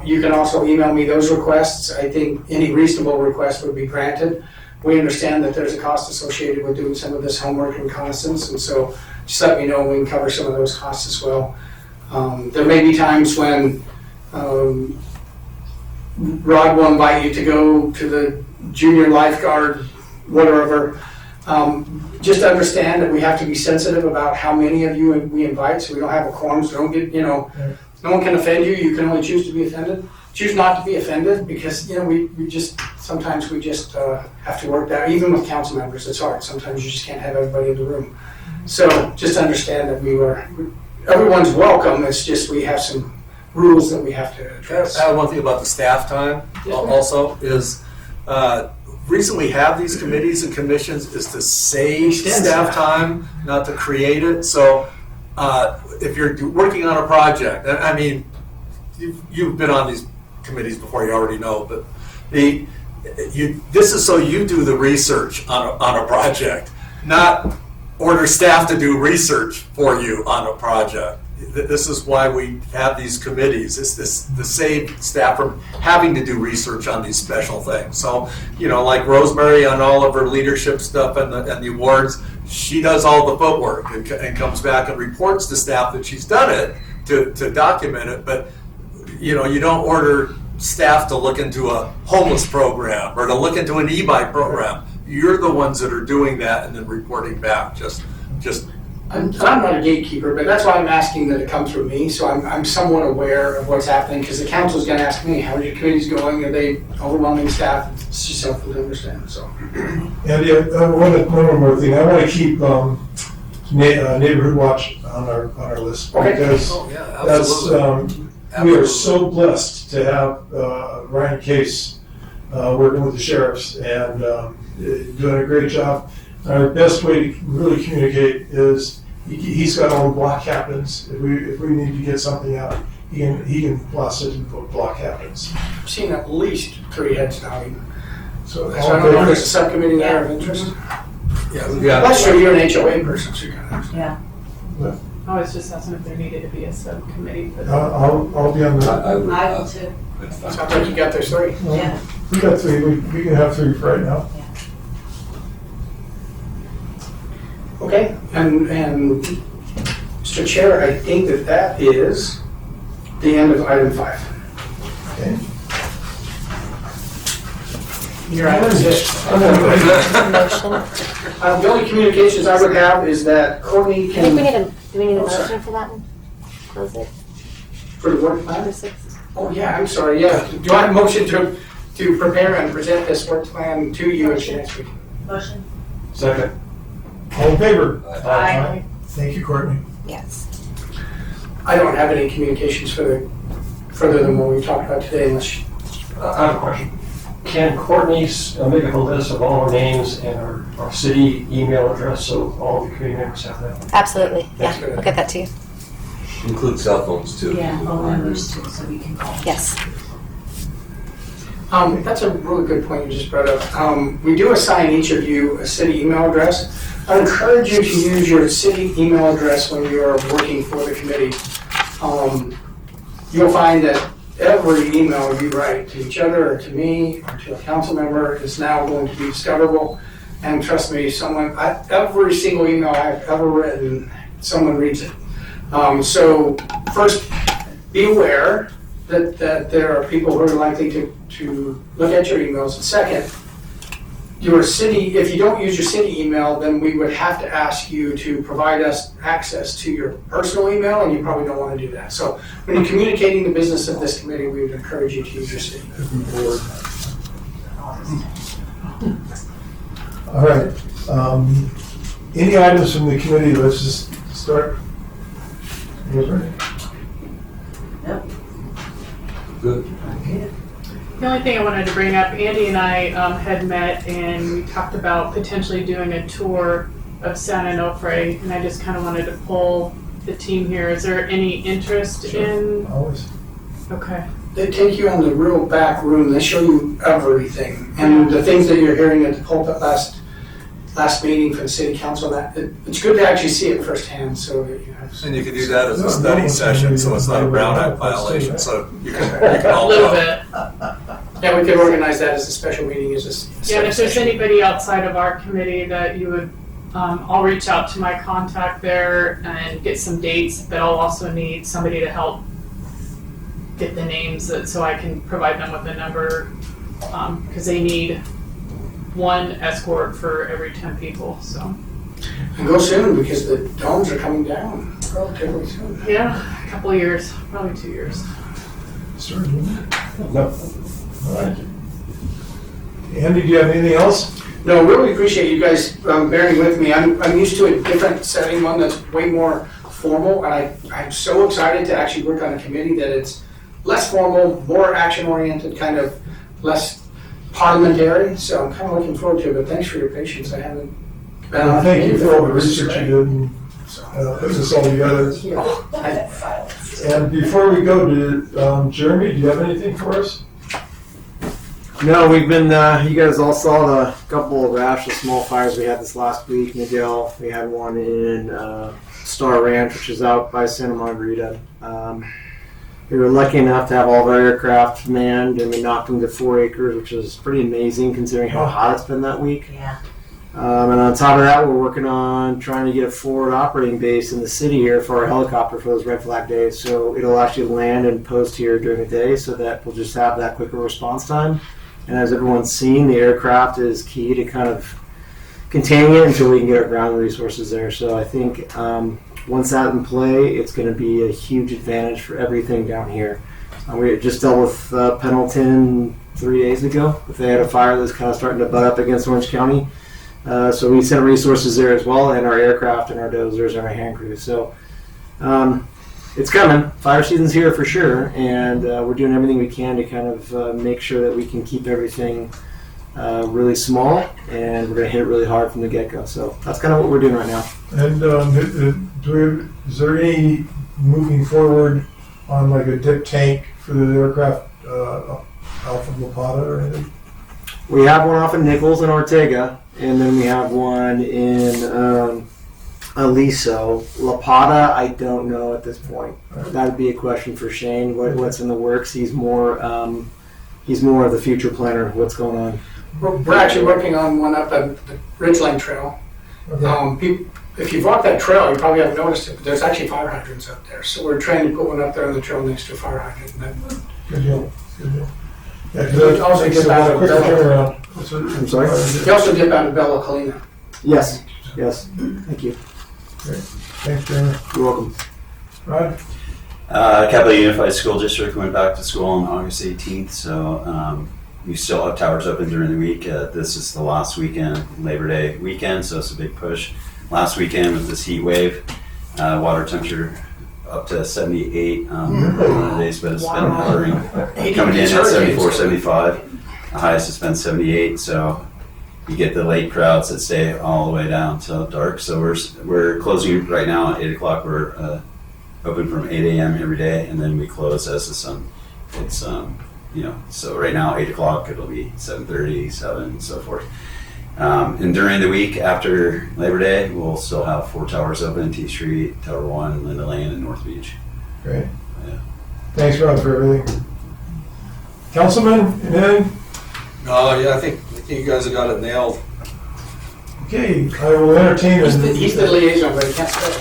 You can also email me those requests. I think any reasonable request would be granted. We understand that there's a cost associated with doing some of this homework and reconnaissance, and so just let me know and we can cover some of those costs as well. There may be times when Rod will invite you to go to the junior lifeguard, whatever. Just understand that we have to be sensitive about how many of you we invite, so we don't have a quorum, so don't get, no one can offend you, you can only choose to be offended. Choose not to be offended because, sometimes we just have to work that, even with council members, it's hard. Sometimes you just can't have everybody in the room. So just understand that everyone's welcome, it's just we have some rules that we have to address. Add one thing about the staff time also is, reason we have these committees and commissions is to save Extend staff staff. time, not to create it. So if you're working on a project, I mean, you've been on these committees before, you already know, but this is so you do the research on a project, not order staff to do research for you on a project. This is why we have these committees. It's to save staff from having to do research on these special things. So, like Rosemary on all of her leadership stuff and the awards, she does all the footwork and comes back and reports to staff that she's done it to document it. But you don't order staff to look into a homeless program or to look into an e-bike program. You're the ones that are doing that and then reporting back. I'm not a gatekeeper, but that's why I'm asking that it come through me, so I'm somewhat aware of what's happening, because the council's gonna ask me, how are your committees going? Are they overwhelming staff? It's just helpful to understand, so. And one more thing, I want to keep Neighborhood Watch on our list. Okay. Because Oh, yeah, that's, absolutely. we are so blessed to have Ryan Case working with the sheriffs and doing a great job. Our best way to really communicate is he's got all the block captains. If we need to get something out, he can plus it and put block captains. I've seen at least 3 heads now. So So I don't know if there's a subcommittee there of interest. Yeah. That's sure you're an HOA person, so you're gonna. Yeah. I was just asking if there needed to be a subcommittee for that. I'll be on the. I would, I will too. Sounds like you got those 3. Yeah. We got 3. We can have 3 for right now. Okay, and Mr. Chair, I think that is the end of item 5. Okay. Your item is it. Motion. The only communications I would have is that Courtney I think can, do we need a Oh, sorry. motion for that one? Close it, for the work number plan. 6. Oh, yeah, I'm sorry, yeah. Do I have a motion to prepare and present this work plan to you at the next week? Motion. Second. All in favor? Aye. Thank you, Courtney. Yes. I don't have any communications further than what we've talked about today unless I have a question. Can Courtney make up a list of all our names and our city email address so all the community members have that? Absolutely. Yeah, That's good. we'll get that to you. include cell phones too. Yeah, all numbers too, so we can call. Yes. That's a really good point you just brought up. We do assign each of you a city email address. I encourage you to use your city email address when you are working for the committee. You'll find that every email you write to each other or to me or to a council member is now going to be discoverable. And trust me, every single email I've ever written, someone reads it. So first, be aware that there are people who are likely to look at your emails. And second, your city, if you don't use your city email, then we would have to ask you to provide us access to your personal email, and you probably don't want to do that. So when you're communicating the business of this committee, we would encourage you to use your city. All right. Any items from the committee? Let's just start. Good. The only thing I wanted to bring up, Andy and I had met and we talked about potentially doing a tour of San Onofre, and I just kind of wanted to pull the team here. Is there any interest in? Always. Okay. They take you on the real back room, they show you everything. And the things that you're hearing at the pulpit last meeting for the city council, it's good to actually see it firsthand so that you have. And you can do that as a study session, so it's not a Brown Act violation, so you can A all little go. bit. Yeah, we could organize that as a special meeting, as a Yeah, and if there's session. anybody outside of our committee that you would, I'll reach out to my contact there and get some dates, but I'll also need somebody to help get the names so I can provide them with a number, because they need one escort for every 10 people, so. And go soon, because the domes are coming down relatively soon. Yeah, a couple of years, probably 2 years. Start doing that. No. All right. Andy, do you have anything else? No, really appreciate you guys bearing with me. I'm used to a different setting, one that's way more formal, and I'm so excited to actually work on a committee that it's less formal, more action-oriented, kind of less parliamentary, so I'm kind of looking forward to it, but thanks for your patience. I haven't been on a Thank you committee for all the before. This is research you great. did and So, putting this all together. And before we go to Jeremy, do you have anything for us? No, we've been, you guys all saw the couple of rash of small fires we had this last week. Miguel, we had one in Star Ranch, which is out by Santa Margarita. We were lucky enough to have all of our aircraft manned, and we knocked them to 4 acres, which is pretty amazing considering how hot it's been that week. Yeah. And on top of that, we're working on trying to get a forward operating base in the city here for our helicopter for those red flag days. So it'll actually land and post here during the day so that we'll just have that quicker response time. And as everyone's seen, the aircraft is key to kind of containing it until we can get our ground resources there. So I think once that's in play, it's going to be a huge advantage for everything down here. We just dealt with Pendleton 3 days ago. If they had a fire that was kind of starting to butt up against Orange County. So we sent resources there as well, and our aircraft and our dozers and our hand crews. So it's coming. Fire season's here for sure, and we're doing everything we can to kind of make sure that we can keep everything really small, and we're going to hit it really hard from the get-go. So that's kind of what we're doing right now. And is there any moving forward on like a dip tank for the aircraft off of La Plata or anything? We have one off in Nichols and Ortega, and then we have one in Aliso. La Plata, I don't know at this point. That'd be a question for Shane. What's in the works? He's more of the future planner. What's going on? We're actually working on one up at the Ridgeline Trail. If you've walked that trail, you probably haven't noticed it, but there's actually fire hydrants up there. So we're trying to put one up there on the trail next to a fire hydrant. Good deal. Good deal. Yeah, We also get out of quick Bella. turnaround. I'm sorry? We also dip out of Bella Colina. Yes. Thank you. Thanks, Jeremy. You're welcome. Rod? Capital Unified School District went back to school on August 18th, so we still have towers open during the week. This is the last weekend, Labor Day weekend, so it's a big push. Last weekend with this heat wave, water temperature up to 78 one of the days, but it's been hovering, coming in at 74, 75. The highest has been 78, so you get the late crowds that stay all the way down till dark. So we're closing right now at 8 o'clock. We're open from 8 a.m. every day, and then we close as the sun. It's so right now 8 o'clock it'll be 7:30, 7, and so forth. And during the week after Labor Day, we'll still have 4 towers open: T Street, Tower 1, Linda Lane, and North Beach. Great. Yeah. Thanks, Rod, for everything. Councilman, anything? No, yeah, I think you guys have got it nailed. Okay, I will entertain He's the liaison, but he can't spell it.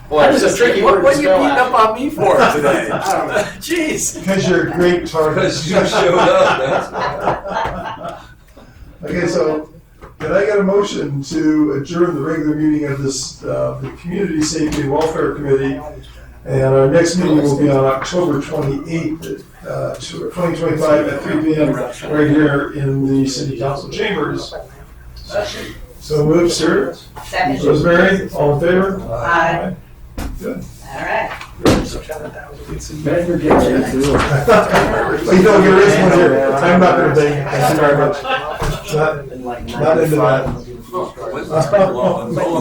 Boy, That is a tricky word to What are you spell beating out. up on me for today? I don't know. Jeez. Because you're a great target. Because you showed up, that's why. Okay, so can I get a motion to adjourn the regular meeting of this, the Community Safety and Welfare Committee? And our next meeting will be on October 28th, 2025 at 3 p.m. right here in the City Council chambers. So moved, sir. Second. Rosemary, all in favor? Aye. Good. All right. Manager gets it too. Well, you don't get this one here. I'm not going to thank you. Thank you very much. Not into that.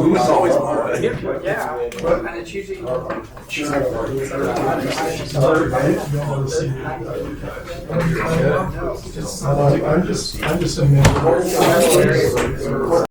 Who's always more? Yeah, and it's usually. I'm just a member.